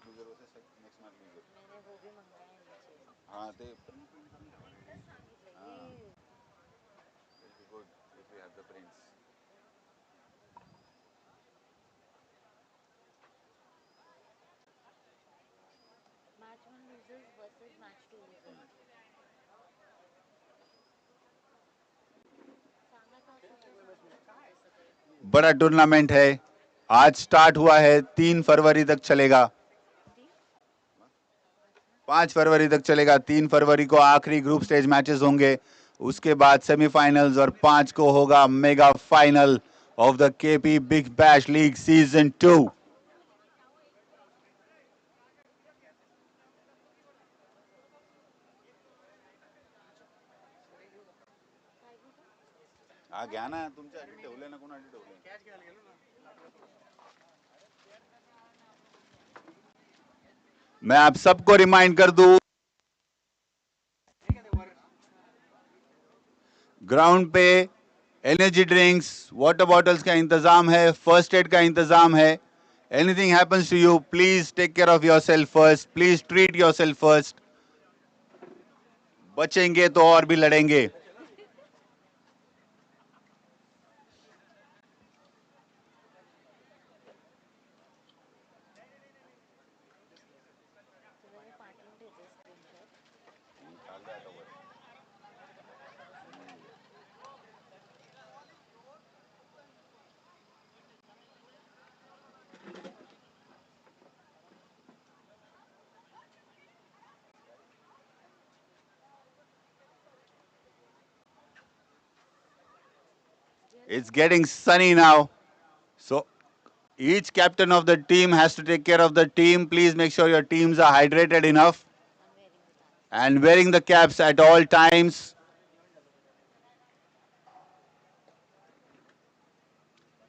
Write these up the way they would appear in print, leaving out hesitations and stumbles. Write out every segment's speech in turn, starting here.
मैंने वो भी मंगाया है नीचे। हाँ ते प्रिंटच सांगितलं हाँ ये good if you have the prints. match 1 losers versus match 2 losers. सांगा तर असं सांगा ते सगळे. बड़ा टूर्नामेंट है. आज स्टार्ट हुआ है, 3 फरवरी तक चलेगा. किती? अच्छा 5 फरवरी तक चलेगा. 3 फरवरी को आखिरी ग्रुप स्टेज मैचेस होंगे. उसके बाद सेमीफाइनल्स और 5 को होगा mega final of the KP big bash league season 2. काय बोलतो? हा घ्या ना, तुमच्या ठेवले ना, कोणासाठी ठेवले? मैं आप सबको रिमाइंड कर दूं, ग्राउंड पे एनर्जी ड्रिंक्स, वाटर बॉटल्स का इंतजाम है, फर्स्ट एड का इंतजाम है. Anything happens to you, please take care of yourself first. Please treat yourself first. बचेंगे तो और भी लड़ेंगे. तुला हे पाठवून ठेवते स्क्रीनशॉट. गेलं It's getting sunny now. So each captain of the team has to take care of the team. Please make sure your teams are hydrated enough and wearing the caps. and wearing the caps at all times.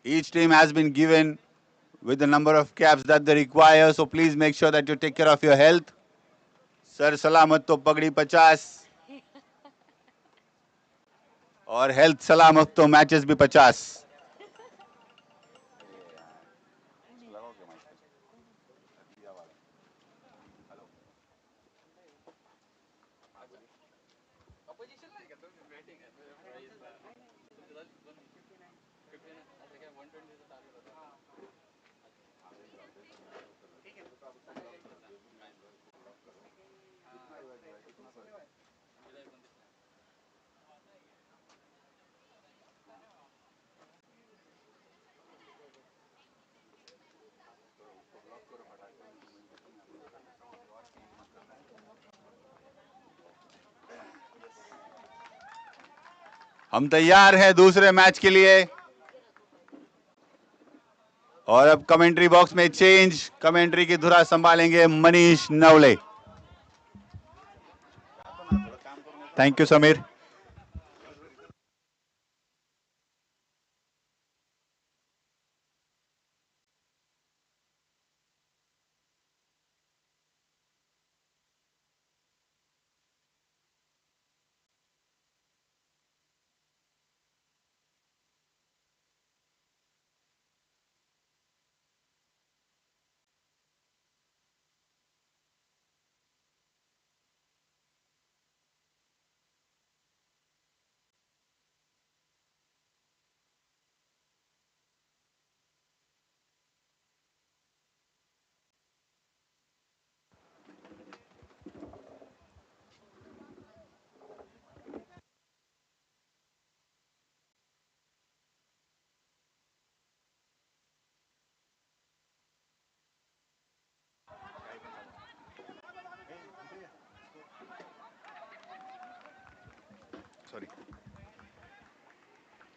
Each team has been given with the number of caps that they require. So please make sure that you take care of your health. Sir सलामत तो पगड़ी 50 और health सलामत तो matches भी 50. कोण आहे? कोण आहे? हम तैयार हैं दूसरे मैच के लिए. और अब कमेंट्री बॉक्स में चेंज, कमेंट्री की धुरा संभालेंगे Manish Navale. Thank you Sameer. Sorry.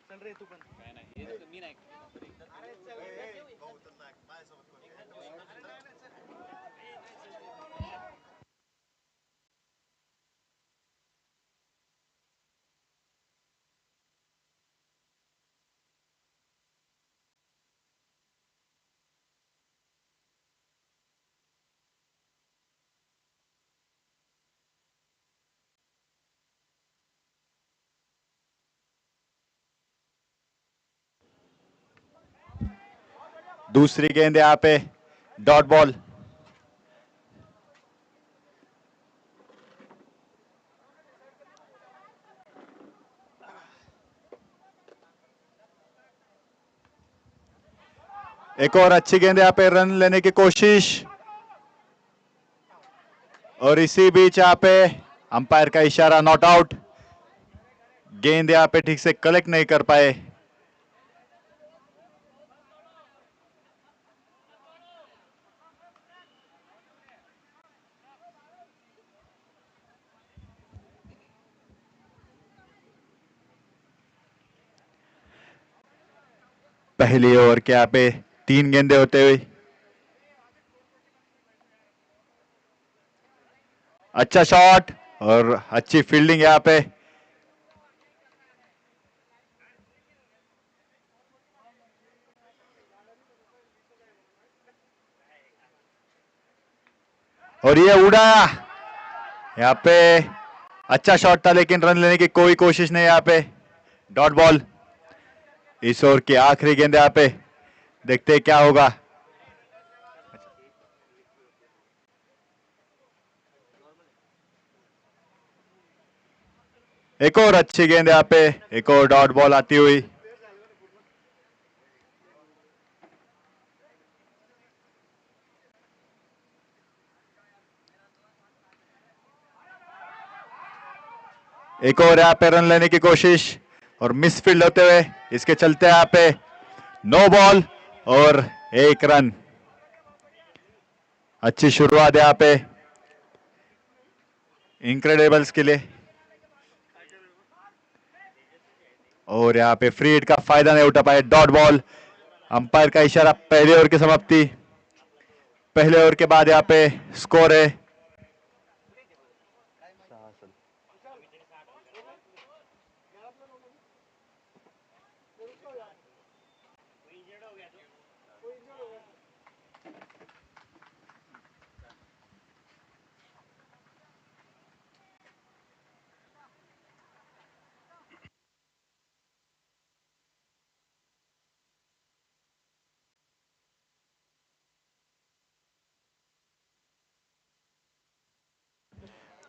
चल रे तू पण काय नाही हे मी नाही अरे चल दूसरी गेंद यहाँ पे डॉट बॉल. एक और अच्छी गेंद यहाँ पे रन लेने की कोशिश, और इसी बीच यहाँ पे अंपायर का इशारा नॉट आउट। गेंद यहाँ पे ठीक से कलेक्ट नहीं कर पाए। पहली ओवर के यहाँ पे 3 गेंदे होते हुए अच्छा शॉट और अच्छी फील्डिंग यहाँ पे। और ये उड़ाया, यहाँ पे अच्छा शॉट था लेकिन रन लेने की कोई कोशिश नहीं यहाँ पे। Dot ball. इस ओवर की आखिरी गेंद यहाँ पे, देखते हैं क्या होगा। एक और अच्छी गेंद यहाँ पे, एक और डॉट बॉल आती हुई। एक और यहाँ पे रन लेने की कोशिश और मिस फील्ड होते हुए, इसके चलते यहाँ पे नो बॉल और 1 रन। अच्छी शुरुआत यहाँ पे इनक्रेडिबल्स के लिए। और यहाँ पे फ्री हिट का फायदा नहीं उठा पाए। Dot ball. अंपायर का इशारा पहले ओवर की समाप्ति। पहले ओवर के बाद यहाँ पे स्कोर है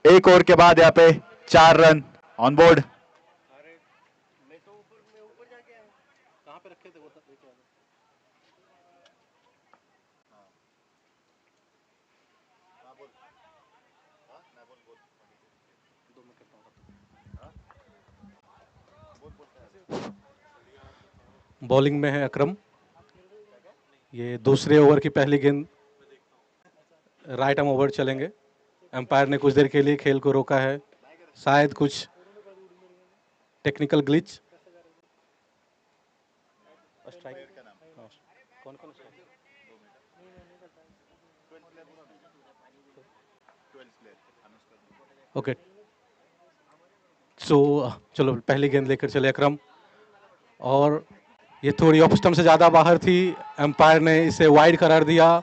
एक ओवर के बाद यहाँ पे 4 रन ऑन बोर्ड। कहाँ पे रखे थे वो लेके आ दो। मैं करता हूँ। बॉलिंग में है अकरम। ये दूसरे ओवर की पहली गेंद। राइट आर्म ओवर चलेंगे। एम्पायर ने कुछ देर के लिए खेल को रोका है, शायद कुछ टेक्निकल ग्लिच। कौन कौन ओके। सो चलो पहली गेंद लेकर चले अकरम, और ये थोड़ी ऑफ स्टंप से ज़्यादा बाहर थी। एम्पायर ने इसे वाइड करार दिया।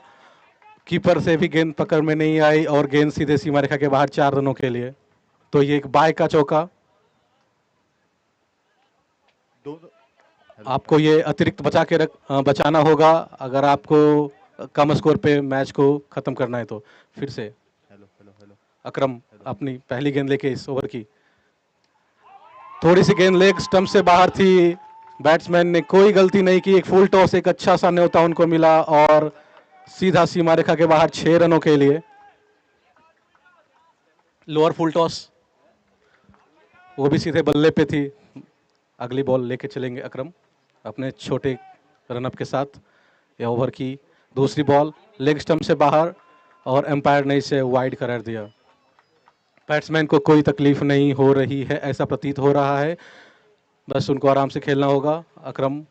कीपर से भी गेंद पकड़ में नहीं आई और गेंद सीधे सीमा रेखा के बाहर 4 रनों के लिए। तो ये एक बाय का चौका। आपको ये अतिरिक्त बचाना होगा अगर आपको कम स्कोर पे मैच को खत्म करना है। तो फिर से अकरम अपनी पहली गेंद लेके इस ओवर की। थोड़ी सी गेंद लेग स्टंप से बाहर थी। बैट्समैन ने कोई गलती नहीं की। एक फुल टॉस, एक अच्छा सा न्योता उनको मिला और सीधा सीमा रेखा के बाहर 6 रनों के लिए। लोअर फुल टॉस, वो भी सीधे बल्ले पे थी। अगली बॉल लेके चलेंगे अकरम अपने छोटे रनअप के साथ। यह ओवर की दूसरी बॉल लेग स्टंप से बाहर और एम्पायर ने इसे वाइड करार दिया। बैट्समैन को कोई तकलीफ नहीं हो रही है, ऐसा प्रतीत हो रहा है। बस उनको आराम से खेलना होगा। अकरम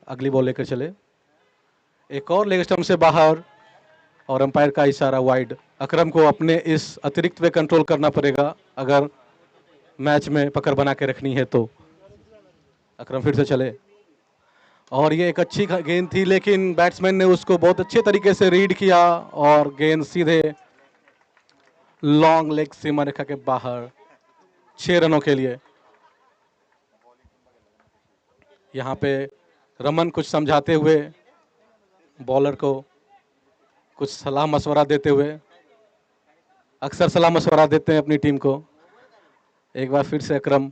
अगली बॉल लेकर चले। एक और लेग स्टंप से बाहर और एम्पायर का इशारा वाइड। अकरम को अपने इस अतिरिक्त पे कंट्रोल करना पड़ेगा अगर मैच में पकड़ बना के रखनी है तो। अकरम फिर से चले, और ये एक अच्छी गेंद थी लेकिन बैट्समैन ने उसको बहुत अच्छे तरीके से रीड किया और गेंद सीधे लॉन्ग लेग सीमा रेखा के बाहर 6 रनों के लिए। यहाँ पे रमन कुछ समझाते हुए, बॉलर को कुछ सलाह मशवरा देते हुए, अक्सर सलाह मशवरा देते हैं अपनी टीम को। एक बार फिर से अकरम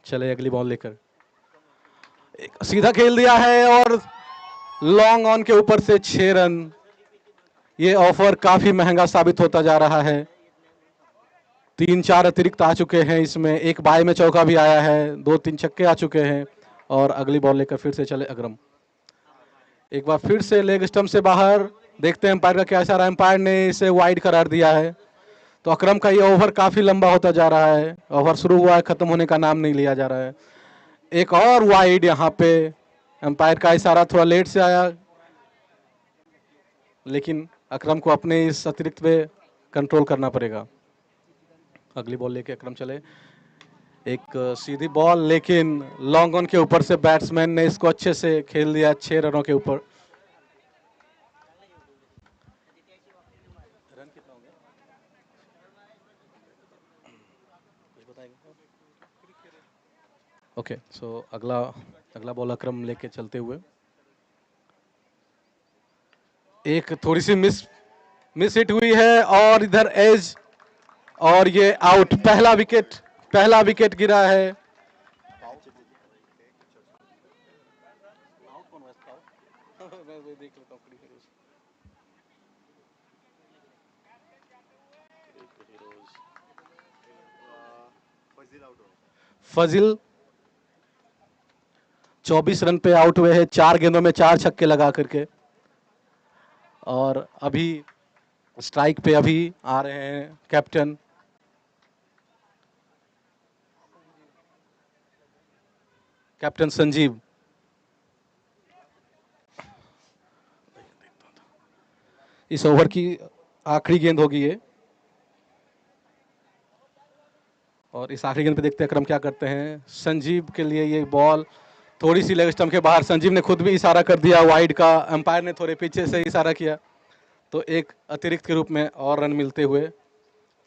चले अगली बॉल लेकर। सीधा खेल दिया है और लॉन्ग ऑन के ऊपर से 6 रन। ये ऑफर काफी महंगा साबित होता जा रहा है। 3-4 अतिरिक्त आ चुके हैं इसमें, एक बाय में चौका भी आया है, 2-3 छक्के आ चुके हैं और अगली बॉल लेकर फिर से चले अकरम। एक बार फिर से लेग स्टंप से बाहर, देखते हैं एम्पायर का क्या इशारा। एम्पायर ने इसे वाइड करार दिया है। तो अकरम का ये ओवर काफी लंबा होता जा रहा है। ओवर शुरू हुआ है, खत्म होने का नाम नहीं लिया जा रहा है। एक और वाइड यहाँ पे, एम्पायर का इशारा थोड़ा लेट से आया, लेकिन अकरम को अपने इस अतिरिक्त पे कंट्रोल करना पड़ेगा। अगली बॉल लेके अकरम चले। एक सीधी बॉल, लेकिन लॉन्ग ऑन के ऊपर से बैट्समैन ने इसको अच्छे से खेल दिया 6 रनों के ऊपर। रन कितना हो गया? कुछ बताएंगे? ओके, सो अगला बॉल अकरम लेके चलते हुए। एक थोड़ी सी मिस हिट हुई है और इधर एज, और ये आउट। पहला विकेट गिरा है। फजिल 24 रन पे आउट हुए हैं, 4 गेंदों में 4 छक्के लगा करके। और अभी स्ट्राइक पे अभी आ रहे हैं कैप्टन संजीव। इस ओवर की आखिरी गेंद होगी ये, और इस आखिरी गेंद पे देखते हैं अकरम क्या करते हैं। संजीव के लिए ये बॉल थोड़ी सी लेग स्टंप के बाहर। संजीव ने खुद भी इशारा कर दिया वाइड का, अंपायर ने थोड़े पीछे से इशारा किया, तो एक अतिरिक्त के रूप में और रन मिलते हुए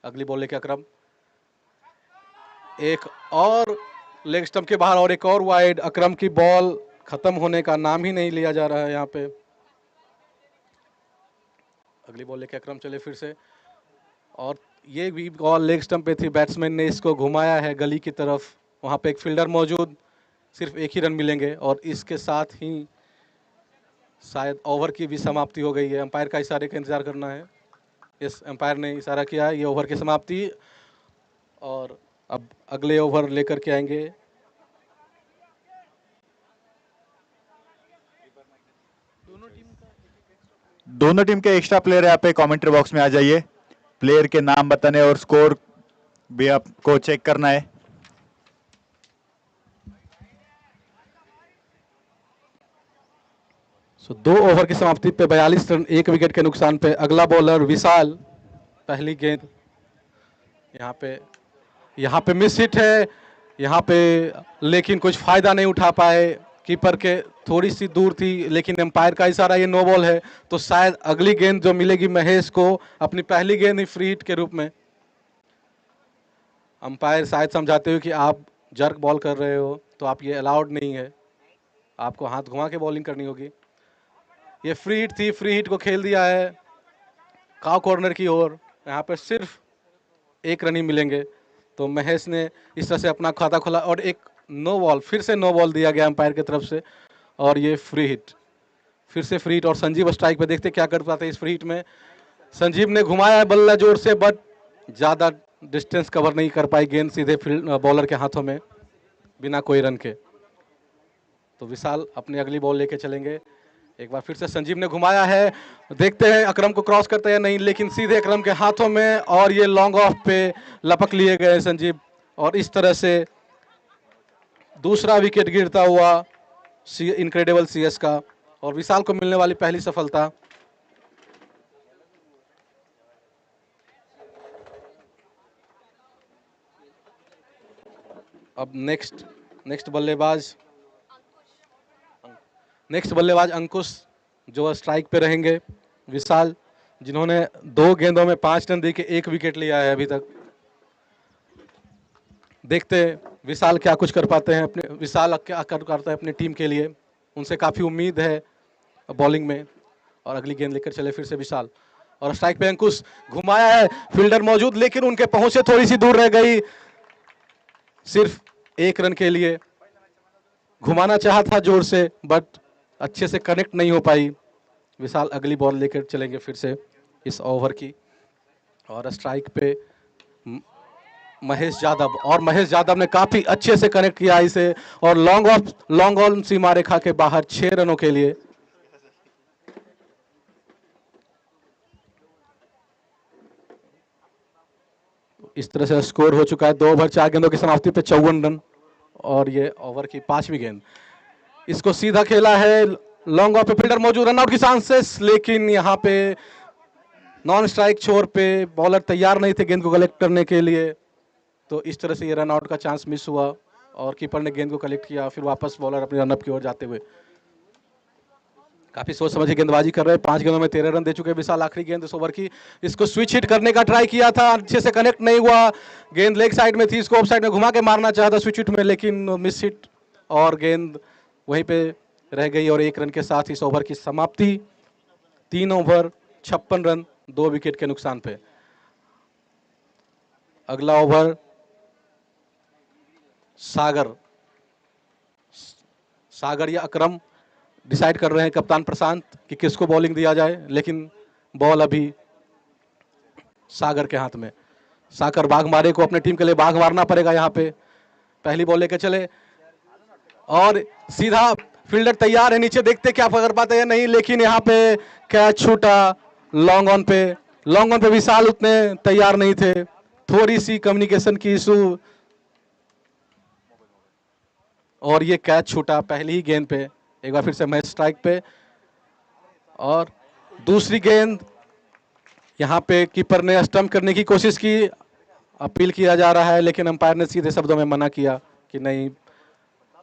अगली बॉल लेके अकरम। एक और लेग स्टंप के बाहर और एक और वाइड। अकरम की बॉल खत्म होने का नाम ही नहीं लिया जा रहा है यहाँ पे। अगली बॉल लेके अकरम चले फिर से, और ये भी बॉल लेग स्टंप पे थी। बैट्समैन ने इसको घुमाया है गली की तरफ, वहाँ पे एक फील्डर मौजूद, सिर्फ एक ही रन मिलेंगे और इसके साथ ही शायद ओवर की भी समाप्ति हो गई है। अंपायर का इशारे का इंतजार करना है। इस अंपायर ने इशारा किया है, ये ओवर की समाप्ति। और अब अगले ओवर लेकर के आएंगे दोनों टीम के एक्स्ट्रा प्लेयर यहाँ पे कमेंट्री बॉक्स में आ जाइए। प्लेयर के नाम बताने और स्कोर भी आपको चेक करना है। सो 2 ओवर की समाप्ति पे 42 रन 1 विकेट के नुकसान पे। अगला बॉलर विशाल। पहली गेंद यहाँ पे मिस हिट है यहाँ पे, लेकिन कुछ फायदा नहीं उठा पाए। कीपर के थोड़ी सी दूर थी, लेकिन एम्पायर का इशारा ये नो बॉल है, तो शायद अगली गेंद जो मिलेगी महेश को, अपनी पहली गेंद ही फ्री हिट के रूप में। अंपायर शायद समझाते हुए कि आप जर्क बॉल कर रहे हो तो आप ये अलाउड नहीं है, आपको हाथ घुमा के बॉलिंग करनी होगी। ये फ्री हिट थी, फ्री हिट को खेल दिया है काव कॉर्नर की ओर। यहाँ पर सिर्फ 1 रन ही मिलेंगे, तो महेश ने इस तरह से अपना खाता खोला और एक नो बॉल, फिर से नो बॉल दिया गया अंपायर की तरफ से, और ये फ्री हिट, फिर से फ्री हिट। और संजीव स्ट्राइक पे, देखते क्या कर पाते हैं इस फ्री हिट में। संजीव ने घुमाया है बल्ला जोर से, बट ज़्यादा डिस्टेंस कवर नहीं कर पाई गेंद, सीधे बॉलर के हाथों में बिना कोई रन के। तो विशाल अपनी अगली बॉल लेके चलेंगे। एक बार फिर से संजीव ने घुमाया है, देखते हैं अकरम को क्रॉस करते हैं नहीं, लेकिन सीधे अकरम के हाथों में, और ये लॉन्ग ऑफ पे लपक लिए गए संजीव, और इस तरह से दूसरा विकेट गिरता हुआ इनक्रेडिबल सीएस का, और विशाल को मिलने वाली पहली सफलता। अब नेक्स्ट बल्लेबाज अंकुश जो स्ट्राइक पे रहेंगे। विशाल जिन्होंने 2 गेंदों में 5 रन देके 1 विकेट लिया है अभी तक। देखते हैं विशाल क्या कुछ कर पाते हैं, विशाल क्या कर पाता है अपनी टीम के लिए। उनसे काफ़ी उम्मीद है बॉलिंग में। और अगली गेंद लेकर चले फिर से विशाल, और स्ट्राइक पे अंकुश, घुमाया है, फील्डर मौजूद, लेकिन उनके पहुंच से थोड़ी सी दूर रह गई। सिर्फ 1 रन के लिए घुमाना चाहा था जोर से, बट अच्छे से कनेक्ट नहीं हो पाई। विशाल अगली बॉल लेकर चलेंगे फिर से इस ओवर की, और स्ट्राइक पे महेश यादव, और महेश यादव ने काफी अच्छे से कनेक्ट किया इसे, और लॉन्ग ऑन सीमा रेखा के बाहर 6 रनों के लिए। इस तरह से स्कोर हो चुका है 2 ओवर 4 गेंदों की समाप्ति पे 54 रन, और ये ओवर की 5वीं गेंद। इसको सीधा खेला है, लॉन्ग ऑफ पे फील्डर मौजूद, रन आउट की चांसेस, लेकिन यहाँ पे नॉन स्ट्राइक छोर पे बॉलर तैयार नहीं थे गेंद को कलेक्ट करने के लिए, तो इस तरह से ये रन आउट का चांस मिस हुआ, और कीपर ने गेंद को कलेक्ट किया, फिर वापस बॉलर अपने रनअप की ओर जाते हुए काफी सोच समझ के गेंदबाजी कर रहे हैं। 5 गेंदों में 13 रन दे चुके हैं विशाल। आखिरी गेंद इस ओवर की, इसको स्विच हिट करने का ट्राई किया था, अच्छे से कनेक्ट नहीं हुआ, गेंद लेग साइड में थी, इसको ऑफ साइड में घुमा के मारना चाहा था स्विच हिट में, लेकिन मिस हिट, और गेंद वहीं पे रह गई, और 1 रन के साथ इस ओवर की समाप्ति। 3 ओवर 56 रन 2 विकेट के नुकसान पे। अगला ओवर सागर या अकरम डिसाइड कर रहे हैं कप्तान प्रशांत कि किसको बॉलिंग दिया जाए, लेकिन बॉल अभी सागर के हाथ में। सागर बाघ मारे को अपने टीम के लिए बाघ मारना पड़ेगा यहाँ पे। पहली बॉल लेके चले, और सीधा फील्डर तैयार है, नीचे देखते क्या पकड़ पाते हैं नहीं, लेकिन यहाँ पे कैच छूटा लॉन्ग ऑन पे। लॉन्ग ऑन पे विशाल उतने तैयार नहीं थे, थोड़ी सी कम्युनिकेशन की इशू, और ये कैच छूटा पहली ही गेंद पे। एक बार फिर से मैच स्ट्राइक पे, और दूसरी गेंद यहाँ पे कीपर ने स्टंप करने की कोशिश की, अपील किया जा रहा है, लेकिन अंपायर ने सीधे शब्दों में मना किया कि नहीं,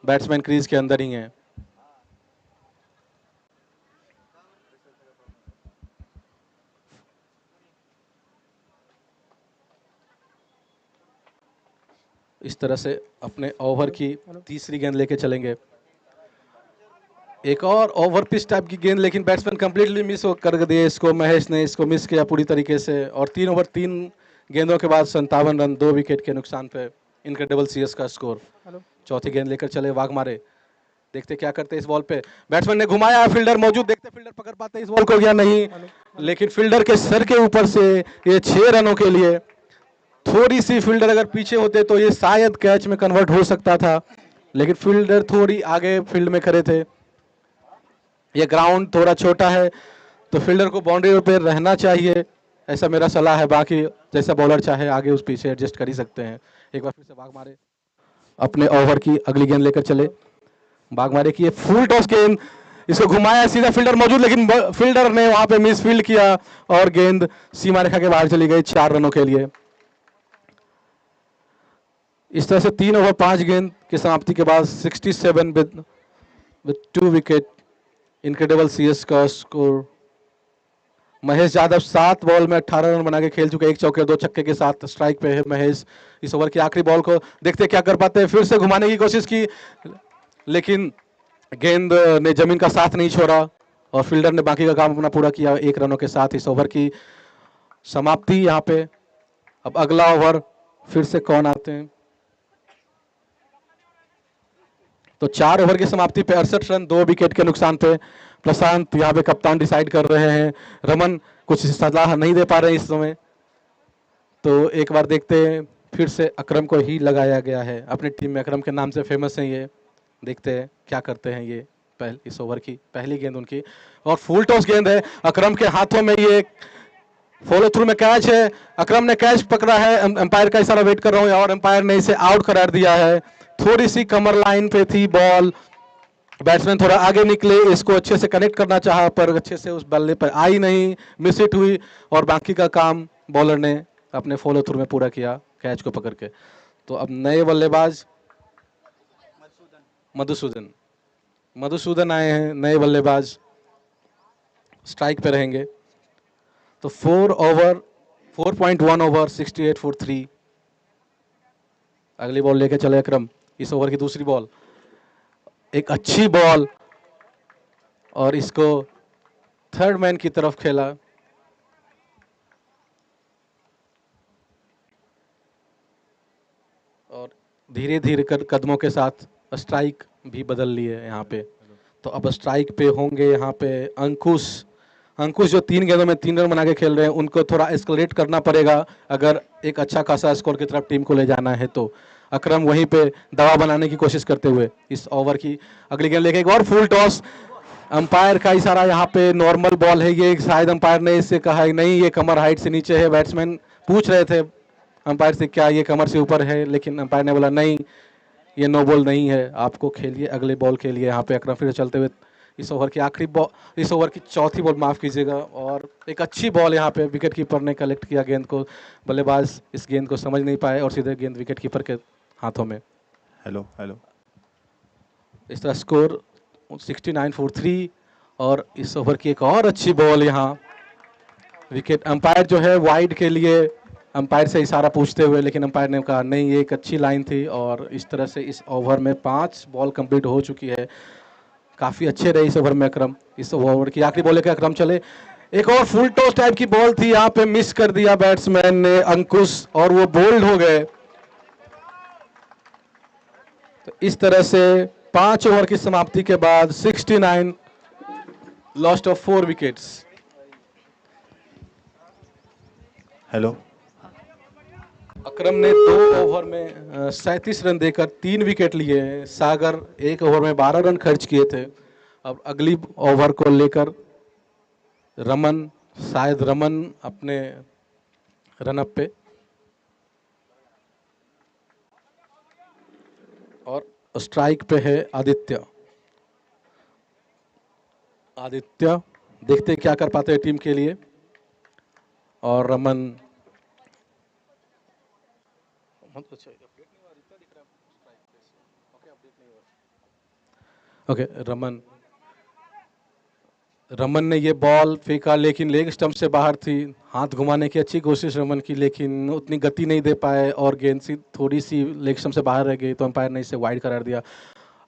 बैट्समैन क्रीज के अंदर ही है। इस तरह से अपने ओवर की तीसरी गेंद लेके चलेंगे। एक और ओवर पिच टाइप की गेंद, लेकिन बैट्समैन कंप्लीटली मिस कर दिए इसको, महेश ने इसको मिस किया पूरी तरीके से, और 3 ओवर 3 गेंदों के बाद 57 रन 2 विकेट के नुकसान पे इनक्रेडिबल सीएस का स्कोर। चौथी गेंद लेकर चले वाघमारे, देखते क्या करते इस बॉल पे। बैट्समैन ने घुमाया, फील्डर मौजूद, देखते फील्डर पकड़ पाते इस बॉल को या नहीं, लेकिन फील्डर के सर के ऊपर से ये 6 रनों के लिए। थोड़ी सी फील्डर अगर पीछे होते तो ये शायद कैच में कन्वर्ट हो सकता था, लेकिन फील्डर थोड़ी आगे फील्ड में खड़े थे। ये ग्राउंड थोड़ा छोटा है, तो फील्डर को बाउंड्री पे रहना चाहिए, ऐसा मेरा सलाह है। बाकी जैसा बॉलर चाहे आगे उस पीछे एडजस्ट कर ही सकते हैं। एक बार फिर से वाघमारे अपने ओवर की अगली गेंद लेकर चले। वाघमारे की ये फुल टॉस गेंद, इसको घुमाया, सीधा फील्डर मौजूद, लेकिन फील्डर ने वहां पे मिस फील्ड किया, और गेंद सीमा रेखा के बाहर चली गई 4 रनों के लिए। इस तरह से 3 ओवर 5 गेंद की समाप्ति के बाद 67 विद 2 विकेट इनक्रेडिबल सीएस का स्कोर। महेश यादव 7 बॉल में 18 रन बना के खेल चुके, 1 चौके 2 छक्के के साथ स्ट्राइक पे है महेश। इस ओवर की आखिरी बॉल को देखते क्या कर पाते हैं, फिर से घुमाने की कोशिश की, लेकिन गेंद ने जमीन का साथ नहीं छोड़ा, और फील्डर ने बाकी का काम अपना पूरा किया 1 रनों के साथ। इस ओवर की समाप्ति यहाँ पे। अब अगला ओवर फिर से कौन आते हैं, तो 4 ओवर की समाप्ति पे 68 रन 2 विकेट के नुकसान पे प्रशांत यहाँ पे कप्तान डिसाइड कर रहे हैं। रमन कुछ सलाह नहीं दे पा रहे हैं इस समय, तो एक बार देखते हैं, फिर से अकरम को ही लगाया गया है। अपनी टीम में अकरम के नाम से फेमस है ये, देखते हैं क्या करते हैं ये। इस ओवर की पहली गेंद उनकी, और फुल टॉस गेंद है, अकरम के हाथों में ये फॉलो थ्रू में कैच है। अकरम ने कैच पकड़ा है, एम्पायर का इशारा वेट कर रहा हूँ, और एम्पायर ने इसे आउट करार दिया है। थोड़ी सी कमर लाइन पे थी बॉल, बैट्समैन थोड़ा आगे निकले, इसको अच्छे से कनेक्ट करना चाहा, पर अच्छे से उस बल्ले पर आई नहीं, मिस हिट हुई, और बाकी का काम बॉलर ने अपने फॉलो थ्रू में पूरा किया कैच को पकड़ के। तो अब नए बल्लेबाज मधुसूदन आए हैं, नए बल्लेबाज स्ट्राइक पे रहेंगे। तो 4.1 ओवर 68 फॉर 3। अगली बॉल लेके चले अकरम। इस ओवर की दूसरी बॉल, एक अच्छी बॉल, और इसको थर्ड मैन की तरफ खेला, और धीरे धीरे कर कदमों के साथ स्ट्राइक भी बदल लिए यहाँ पे। तो अब स्ट्राइक पे होंगे यहाँ पे अंकुश। अंकुश जो 3 गेंदों में 3 रन बना के खेल रहे हैं, उनको थोड़ा एस्केलेट करना पड़ेगा अगर एक अच्छा खासा स्कोर की तरफ टीम को ले जाना है तो। अकरम वहीं पे दबाव बनाने की कोशिश करते हुए इस ओवर की अगली गेंद लेके एक और फुल टॉस। अंपायर का इशारा, यहाँ पे नॉर्मल बॉल है ये, शायद अंपायर ने इससे कहा है नहीं ये कमर हाइट से नीचे है। बैट्समैन पूछ रहे थे अंपायर से क्या ये कमर से ऊपर है, लेकिन अंपायर ने बोला नहीं ये नो बॉल नहीं है, आपको खेलिए अगले बॉल के लिए। यहाँ पे अकरम फिर चलते हुए इस ओवर की आखिरी बॉल, इस ओवर की चौथी बॉल माफ़ कीजिएगा, और एक अच्छी बॉल यहाँ पे विकेट कीपर ने कलेक्ट किया गेंद को। बल्लेबाज इस गेंद को समझ नहीं पाए और सीधे गेंद विकेट कीपर के हाथों में। Hello hello. इस तरह स्कोर 69 फॉर 3। और इस ओवर की एक और अच्छी बॉल यहाँ विकेट। अंपायर जो है वाइड के लिए अंपायर से इशारा पूछते हुए, लेकिन अंपायर ने कहा नहीं ये एक अच्छी लाइन थी। और इस तरह से इस ओवर में 5 बॉल कंप्लीट हो चुकी है। काफ़ी अच्छे रहे इस ओवर में अकरम। इस ओवर की आखिरी बॉल लेकर अकरम चले, एक और फुल टॉस टाइप की बॉल थी, यहाँ पे मिस कर दिया बैट्समैन ने अंकुश और वो बोल्ड हो गए। तो इस तरह से 5 ओवर की समाप्ति के बाद 69 लॉस्ट ऑफ 4 विकेट्स। हेलो। अकरम ने 2 ओवर में 37 रन देकर 3 विकेट लिए हैं। सागर 1 ओवर में 12 रन खर्च किए थे। अब अगली ओवर को लेकर रमन, शायद रमन अपने रनअप पे, और स्ट्राइक पे है आदित्य। आदित्य देखते क्या कर पाते हैं टीम के लिए। और रमन ओके, रमन ने ये बॉल फेंका लेकिन लेग स्टंप से बाहर थी। हाथ घुमाने की अच्छी कोशिश रमन की, लेकिन उतनी गति नहीं दे पाए और गेंद सी थोड़ी सी लेग स्टंप से बाहर रह गई, तो अंपायर ने इसे वाइड करार दिया।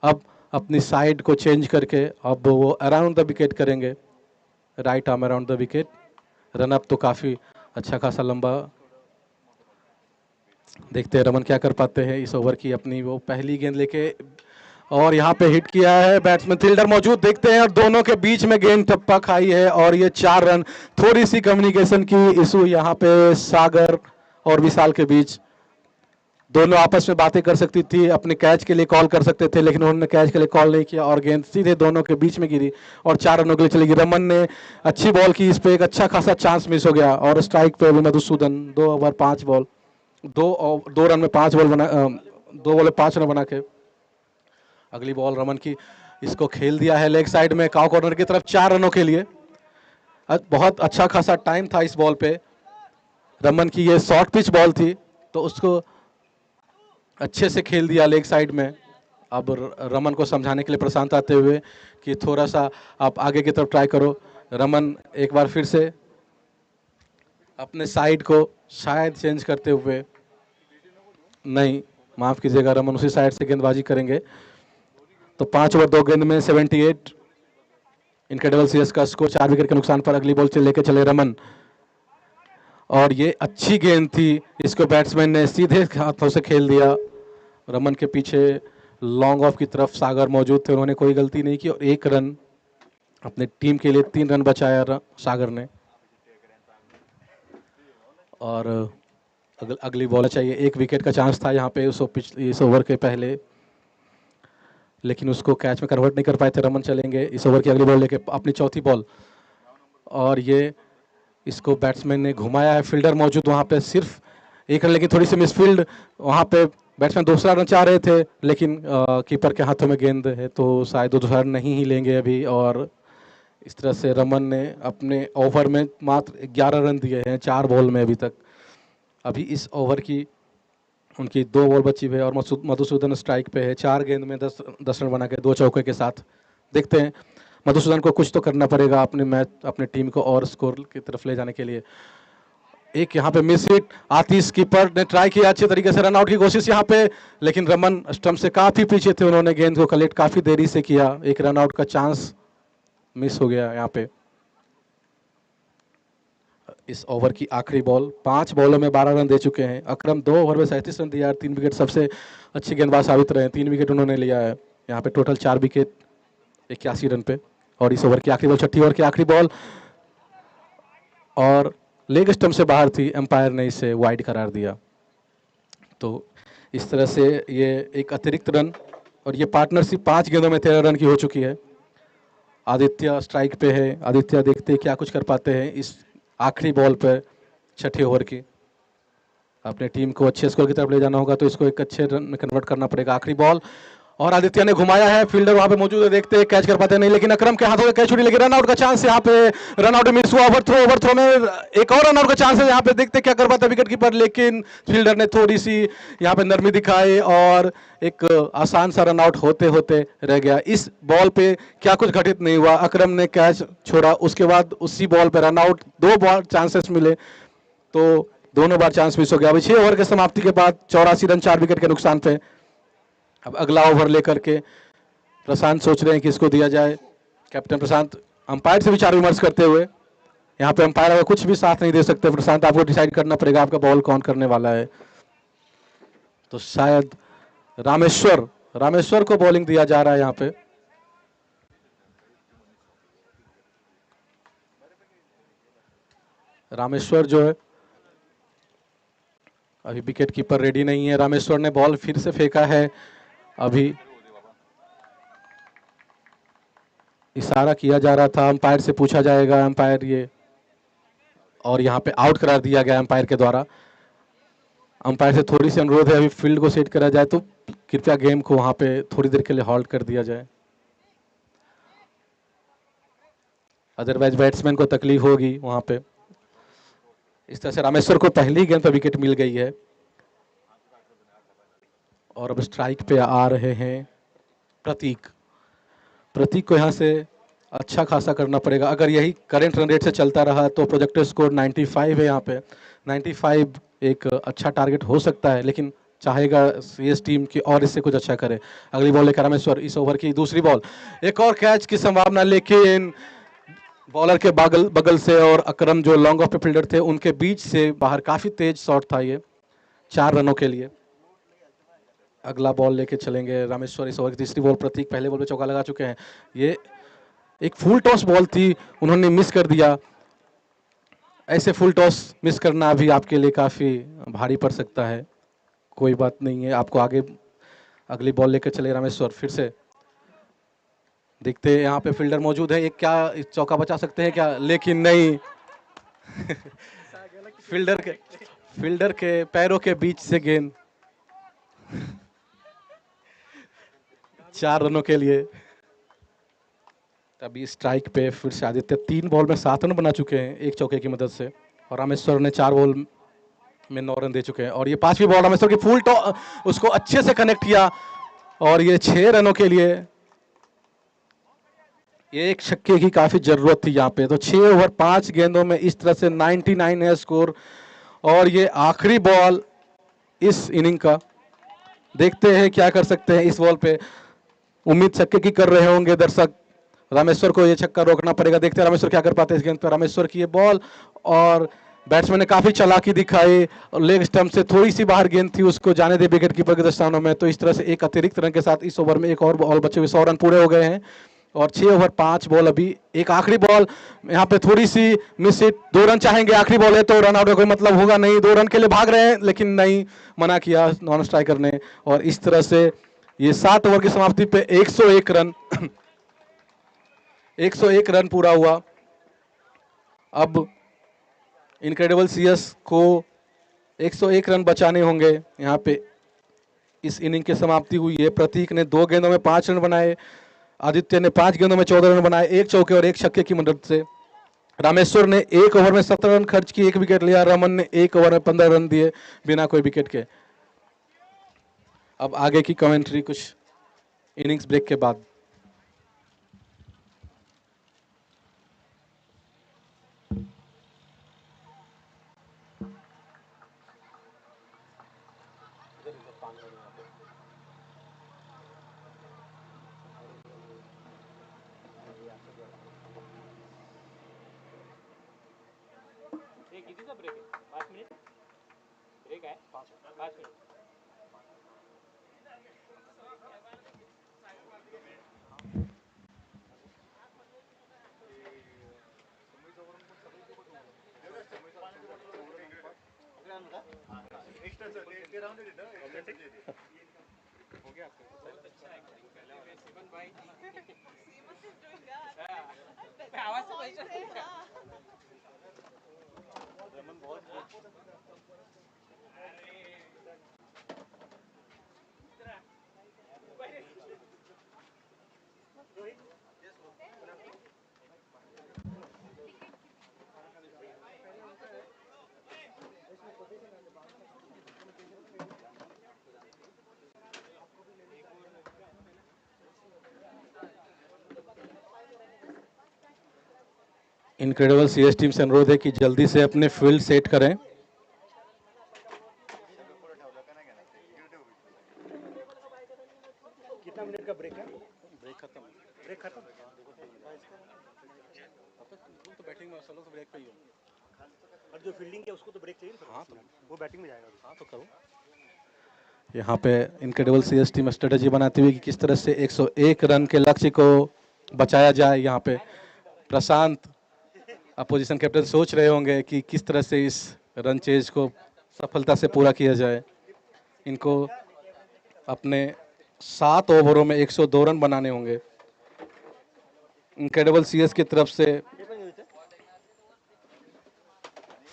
अब अपनी साइड को चेंज करके अब वो अराउंड द विकेट करेंगे, right arm around the wicket. Run up तो काफ़ी अच्छा खासा लंबा। देखते हैं रमन क्या कर पाते हैं इस ओवर की अपनी वो पहली गेंद लेके, और यहाँ पे हिट किया है बैट्समैन, फील्डर मौजूद देखते हैं, और दोनों के बीच में गेंद टप्पा खाई है और ये 4 रन। थोड़ी सी कम्युनिकेशन की इशू यहाँ पे सागर और विशाल के बीच। दोनों आपस में बातें कर सकती थी, अपने कैच के लिए कॉल कर सकते थे, लेकिन उन्होंने कैच के लिए कॉल नहीं किया और गेंद सीधे दोनों के बीच में गिरी और 4 रनों के लिए चली गई। रमन ने अच्छी बॉल की, इस पे एक अच्छा खासा चांस मिस हो गया। और स्ट्राइक पे अभी मधुसूदन 2 ओवर 5 बॉल, 2 रन में 5 बॉल बना, 2 बॉल में 5 रन बना के। अगली बॉल रमन की, इसको खेल दिया है लेग साइड में काउ कॉर्नर की तरफ 4 रनों के लिए। बहुत अच्छा खासा टाइम था इस बॉल पे। रमन की ये शॉर्ट पिच बॉल थी, तो उसको अच्छे से खेल दिया लेग साइड में। अब रमन को समझाने के लिए प्रशांत आते हुए कि थोड़ा सा आप आगे की तरफ ट्राई करो। रमन एक बार फिर से अपने साइड को शायद चेंज करते हुए, नहीं माफ़ कीजिएगा, रमन उसी साइड से गेंदबाजी करेंगे। तो 5 ओवर 2 गेंद में 78। इनक्रेडिबल सीएस का स्कोर 4 विकेट के नुकसान पर। अगली बॉल से लेके चले रमन, और ये अच्छी गेंद थी, इसको बैट्समैन ने सीधे हाथों से खेल दिया। रमन के पीछे लॉन्ग ऑफ की तरफ सागर मौजूद थे, उन्होंने कोई गलती नहीं की और 1 रन अपने टीम के लिए, 3 रन बचाया सागर ने। और अगली बॉल चाहिए, 1 विकेट का चांस था यहाँ पे इस ओवर के पहले, लेकिन उसको कैच में कन्वर्ट नहीं कर पाए थे। रमन चलेंगे इस ओवर की अगली बॉल लेके, अपनी चौथी बॉल, और ये इसको बैट्समैन ने घुमाया है। फील्डर मौजूद वहाँ पे, सिर्फ 1 रन, लेकिन थोड़ी सी मिसफील्ड वहाँ पे। बैट्समैन दूसरा रन चाह रहे थे, लेकिन कीपर के हाथों में गेंद है, तो शायद दूसरा रन नहीं ही लेंगे अभी। और इस तरह से रमन ने अपने ओवर में मात्र 11 रन दिए हैं 4 बॉल में अभी तक। अभी इस ओवर की उनकी 2 बॉल बची हुई है और मधुसूदन स्ट्राइक पे है। 4 गेंद में 10 रन बना के 2 चौके के साथ। देखते हैं मधुसूदन को कुछ तो करना पड़ेगा अपने मैच, अपने टीम को और स्कोर की तरफ ले जाने के लिए। एक यहाँ पे मिस हिट, आतिश कीपर ने ट्राई किया अच्छे तरीके से रन आउट की कोशिश यहाँ पे, लेकिन रमन स्टंप से काफ़ी पीछे थे, उन्होंने गेंद को कलेक्ट काफ़ी देरी से किया। 1 रन आउट का चांस मिस हो गया यहाँ पे। इस ओवर की आखिरी बॉल, 5 बॉलों में 12 रन दे चुके हैं अकरम। 2 ओवर में 37 रन दिया, 3 विकेट, सबसे अच्छी गेंदबाज साबित रहे हैं। 3 विकेट उन्होंने लिया है यहाँ पे। टोटल 4 विकेट 81 रन पे। और इस ओवर की आखिरी बॉल, छठी ओवर की आखिरी बॉल, और लेग स्टंप से बाहर थी, एम्पायर ने इसे वाइड करार दिया। तो इस तरह से ये एक अतिरिक्त रन, और ये पार्टनरशिप 5 गेंदों में 13 रन की हो चुकी है। आदित्य स्ट्राइक पे है, आदित्य देखते क्या कुछ कर पाते हैं इस आखिरी बॉल पर छठे ओवर की। अपने टीम को अच्छे स्कोर की तरफ ले जाना होगा तो इसको एक अच्छे रन में कन्वर्ट करना पड़ेगा। आखिरी बॉल, और आदित्य ने घुमाया है, फील्डर वहां पे मौजूद है, देखते हैं कैच कर पाते हैं नहीं, लेकिन अकरम के हाथों में कैच छुड़ी, लेकिन रन आउट का चांस यहाँ पे, रन आउट मिस हुआ। ओवरथ्रो में एक और रन आउट का चांस है, यहाँ पे देखते हैं क्या कर पाता है विकेट कीपर, लेकिन फील्डर ने थोड़ी सी यहाँ पे नरमी दिखाई और एक आसान सा रन आउट होते होते रह गया। इस बॉल पे क्या कुछ घटित नहीं हुआ, अकरम ने कैच छोड़ा, उसके बाद उसी बॉल पे रन आउट, 2 बॉल चांसेस मिले तो दोनों बार चांस मिस हो गया। अभी 6 ओवर के समाप्ति के बाद 84 रन 4 विकेट के नुकसान पे। अब अगला ओवर लेकर के प्रशांत सोच रहे हैं कि इसको दिया जाए। कैप्टन प्रशांत अंपायर से विचार विमर्श करते हुए, यहाँ पे अंपायर अगर कुछ भी साथ नहीं दे सकते, प्रशांत आपको डिसाइड करना पड़ेगा आपका बॉल कौन करने वाला है। तो शायद रामेश्वर रामेश्वर को बॉलिंग दिया जा रहा है यहाँ पे। रामेश्वर जो है, अभी विकेट कीपर रेडी नहीं है। रामेश्वर ने बॉल फिर से फेंका है, अभी इशारा किया जा रहा था, अंपायर से पूछा जाएगा, अंपायर ये, और यहाँ पे आउट करार दिया गया अंपायर के द्वारा। अंपायर से थोड़ी सी अनुरोध है, अभी फील्ड को सेट करा जाए तो कृपया गेम को वहां पे थोड़ी देर के लिए हॉल्ट कर दिया जाए, अदरवाइज बैट्समैन को तकलीफ होगी वहां पे। इस तरह से रामेश्वर को पहली गेंद पर विकेट मिल गई है, और अब स्ट्राइक पे आ रहे हैं प्रतीक। प्रतीक को यहाँ से अच्छा खासा करना पड़ेगा, अगर यही करंट रन रेट से चलता रहा तो प्रोजेक्टेड स्कोर 95 है यहाँ पे। 95 एक अच्छा टारगेट हो सकता है, लेकिन चाहेगा सीएस टीम की और इससे कुछ अच्छा करे। अगली बॉल लेकर रामेश्वर, इस ओवर की दूसरी बॉल, एक और कैच की संभावना, लेकिन बॉलर के बगल बगल से और अकरम जो लॉन्ग ऑफ पे फील्डर थे उनके बीच से बाहर, काफी तेज शॉट था ये, 4 रनों के लिए। अगला बॉल लेके चलेंगे रामेश्वर, इस ओवर की तीसरी बॉल, प्रतीक पहले बॉल पे चौका लगा चुके हैं, ये एक फुल टॉस बॉल थी, उन्होंने मिस कर दिया। ऐसे फुल टॉस मिस करना भी आपके लिए काफी भारी पड़ सकता है, कोई बात नहीं है, आपको आगे अगली बॉल लेकर चले रामेश्वर। फिर से देखते हैं यहाँ पे फील्डर मौजूद है, एक क्या चौका बचा सकते हैं क्या, लेकिन नहीं। फील्डर के फील्डर के पैरों के बीच से गेंद, 4 रनों के लिए। अभी स्ट्राइक पे फिर से आदित्य 3 बॉल में 7 रन बना चुके हैं एक चौके की मदद से, और रामेश्वर ने 4 बॉल में 9 रन दे चुके हैं, और ये 5वीं बॉल रामेश्वर की फुल टॉस, उसको अच्छे से कनेक्ट किया, और ये 6 रनों के लिए। ये एक छक्के की काफी जरूरत थी यहाँ पे, तो 6 ओवर 5 गेंदों में इस तरह से 99 है स्कोर, और ये आखिरी बॉल इस इनिंग का, देखते हैं क्या कर सकते हैं इस बॉल पे। उम्मीद छक्के की कर रहे होंगे दर्शक, रामेश्वर को ये छक्का रोकना पड़ेगा, देखते हैं रामेश्वर क्या कर पाते हैं इस गेंद पर। रामेश्वर की ये बॉल, और बैट्समैन ने काफी चालाकी दिखाई, और लेग स्टंप से थोड़ी सी बाहर गेंद थी, उसको जाने दे विकेट कीपर के दस्तानों में। तो इस तरह से एक अतिरिक्त रन के साथ इस ओवर में एक और बॉल बचे हुए, 100 रन पूरे हो गए हैं, और 6 ओवर 5 बॉल। अभी एक आखिरी बॉल, यहाँ पे थोड़ी सी मिस हिट, 2 रन चाहेंगे, आखिरी बॉल है तो रन आउट का कोई मतलब होगा नहीं, 2 रन के लिए भाग रहे हैं, लेकिन नहीं, मना किया नॉन स्ट्राइकर ने, और इस तरह से ये 7 ओवर की समाप्ति पे 101 रन 101 रन पूरा हुआ। अब इनक्रेडिबल सीएस को 101 रन बचाने होंगे यहाँ पे। इस इनिंग की समाप्ति हुई है, प्रतीक ने 2 गेंदों में 5 रन बनाए, आदित्य ने 5 गेंदों में 14 रन बनाए, एक चौके और एक छक्के की मदद से। रामेश्वर ने 1 ओवर में 17 रन खर्च किए, 1 विकेट लिया। रमन ने 1 ओवर में 15 रन दिए बिना कोई विकेट के। अब आगे की कमेंट्री कुछ इनिंग्स ब्रेक के बाद। इनक्रेडिबल सीएस टीम से अनुरोध है कि जल्दी से अपने फील्ड सेट करें। कितना मिनट का ब्रेक है? ब्रेक खत्म। ब्रेक खत्म। तो बैटिंग में सब लोग तो ब्रेक पे ही हो। और जो फील्डिंग है उसको तो ब्रेक चाहिए ना। हाँ तो वो बैटिंग में जाएगा। हाँ तो करो। यहाँ पे इनक्रेडिबल सीएस टीम स्ट्रेटेजी बनाती हुई कि किस तरह से 101 रन के लक्ष्य को बचाया जाए। यहाँ पे प्रशांत अपोजिशन कैप्टन सोच रहे होंगे कि किस तरह से इस रन चेज को सफलता से पूरा किया जाए। इनको अपने 7 ओवरों में 102 रन बनाने होंगे। इनक्रेडिबल सीएस की तरफ से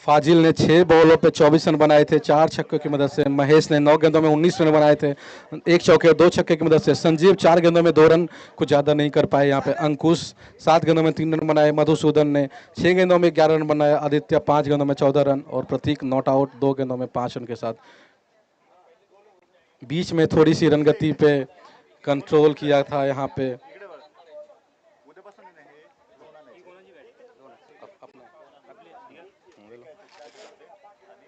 फाजिल ने 6 बॉलों पे 24 रन बनाए थे 4 छक्कों की मदद से। महेश ने 9 गेंदों में 19 रन बनाए थे 1 चौके और 2 छक्के की मदद से। संजीव 4 गेंदों में 2 रन कुछ ज़्यादा नहीं कर पाए। यहाँ पे अंकुश 7 गेंदों में 3 रन बनाए। मधुसूदन ने 6 गेंदों में 11 रन बनाए। आदित्य 5 गेंदों में 14 रन और प्रतीक नॉट आउट 2 गेंदों में 5 रन के साथ। बीच में थोड़ी सी रन गति पे कंट्रोल किया था यहाँ पे।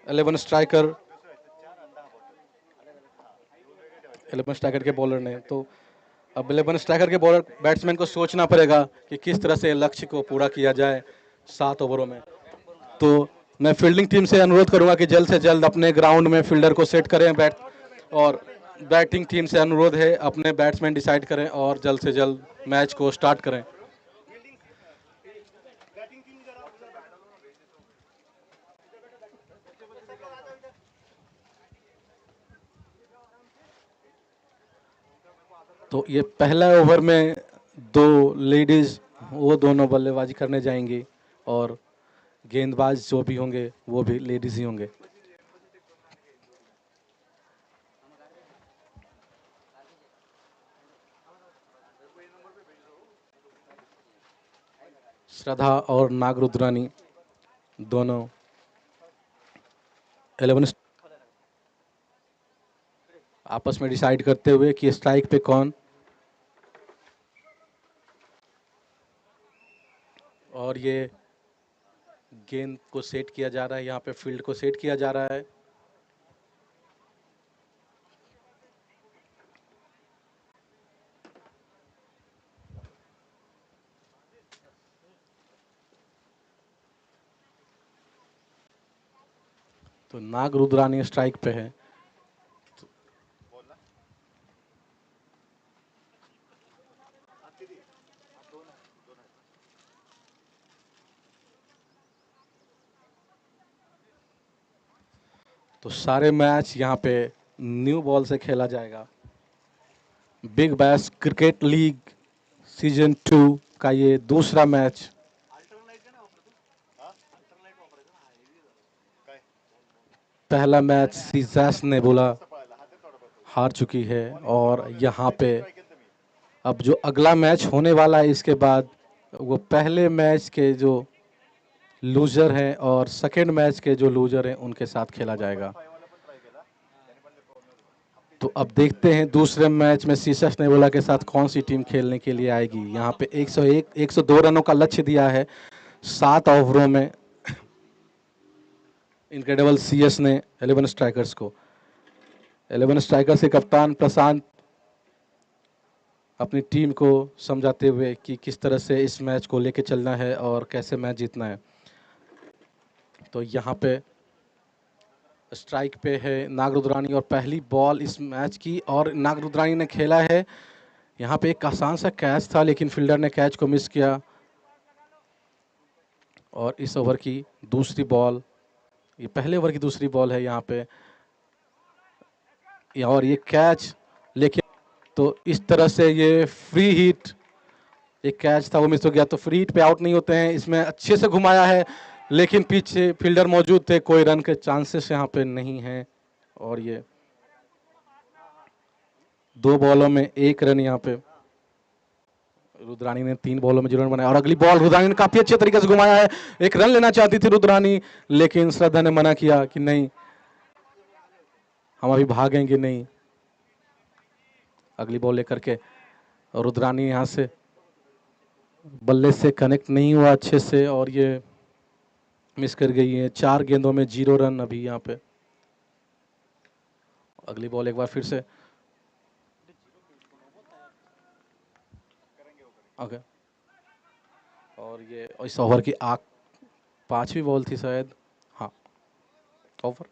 11 स्ट्राइकर के बॉलर ने। तो अब 11 स्ट्राइकर के बॉलर बैट्समैन को सोचना पड़ेगा कि किस तरह से लक्ष्य को पूरा किया जाए 7 ओवरों में। तो मैं फील्डिंग टीम से अनुरोध करूंगा कि जल्द से जल्द अपने ग्राउंड में फील्डर को सेट करें। और बैटिंग टीम से अनुरोध है अपने बैट्समैन डिसाइड करें और जल्द से जल्द मैच को स्टार्ट करें। तो ये पहला ओवर में 2 लेडीज वो दोनों बल्लेबाजी करने जाएंगी और गेंदबाज जो भी होंगे वो भी लेडीज ही होंगे। श्रद्धा और नागरुद्रानी दोनों 11 आपस में डिसाइड करते हुए कि स्ट्राइक पे कौन। और ये गेंद को सेट किया जा रहा है। यहाँ पे फील्ड को सेट किया जा रहा है। तो नागरुद्रानी स्ट्राइक पे है। तो सारे मैच यहाँ पे न्यू बॉल से खेला जाएगा। Big bash cricket league season 2 का ये दूसरा मैच। पहला मैच सीजैस ने बोला हार चुकी है और यहाँ पे अब जो अगला मैच होने वाला है इसके बाद वो पहले मैच के जो लूजर हैं और सेकेंड मैच के जो लूजर हैं उनके साथ खेला जाएगा। तो अब देखते हैं दूसरे मैच में सीसस नेबुला के साथ कौन सी टीम खेलने के लिए आएगी। यहाँ पे 102 रनों का लक्ष्य दिया है 7 ओवरों में इनक्रेडिबल सीएस ने 11 स्ट्राइकर्स को। 11 स्ट्राइकर्स के कप्तान प्रशांत अपनी टीम को समझाते हुए कि किस तरह से इस मैच को लेके चलना है और कैसे मैच जीतना है। तो यहाँ पे स्ट्राइक पे है नागरुद्रानी और पहली बॉल इस मैच की और नागरुद्रानी ने खेला है। यहाँ पे एक आसान सा कैच था लेकिन फील्डर ने कैच को मिस किया। और इस ओवर की दूसरी बॉल, ये पहले ओवर की दूसरी बॉल है। यहाँ पे और ये कैच लेके, तो इस तरह से ये फ्री हिट, एक कैच था वो मिस हो गया, तो फ्री हिट पे आउट नहीं होते हैं। इसमें अच्छे से घुमाया है, लेकिन पीछे फील्डर मौजूद थे, कोई रन के चांसेस यहाँ पे नहीं हैं। और ये 2 बॉलों में 1 रन यहाँ पे। रुद्रानी ने 3 बॉलों में 0 रन बनाया, और अगली बॉल रुद्रानी ने काफी अच्छे तरीके से घुमाया है। एक रन लेना चाहती थी रुद्रानी, लेकिन श्रद्धा ने मना किया कि नहीं, हम अभी भागेंगे नहीं। अगली बॉल लेकर के रुद्रानी यहाँ से बल्ले से कनेक्ट नहीं हुआ अच्छे से, और ये मिस कर गई है। 4 गेंदों में 0 रन अभी यहाँ पे। अगली बॉल एक बार फिर से, ओके, और ये इस ओवर की 5वीं बॉल थी शायद, हाँ ओवर,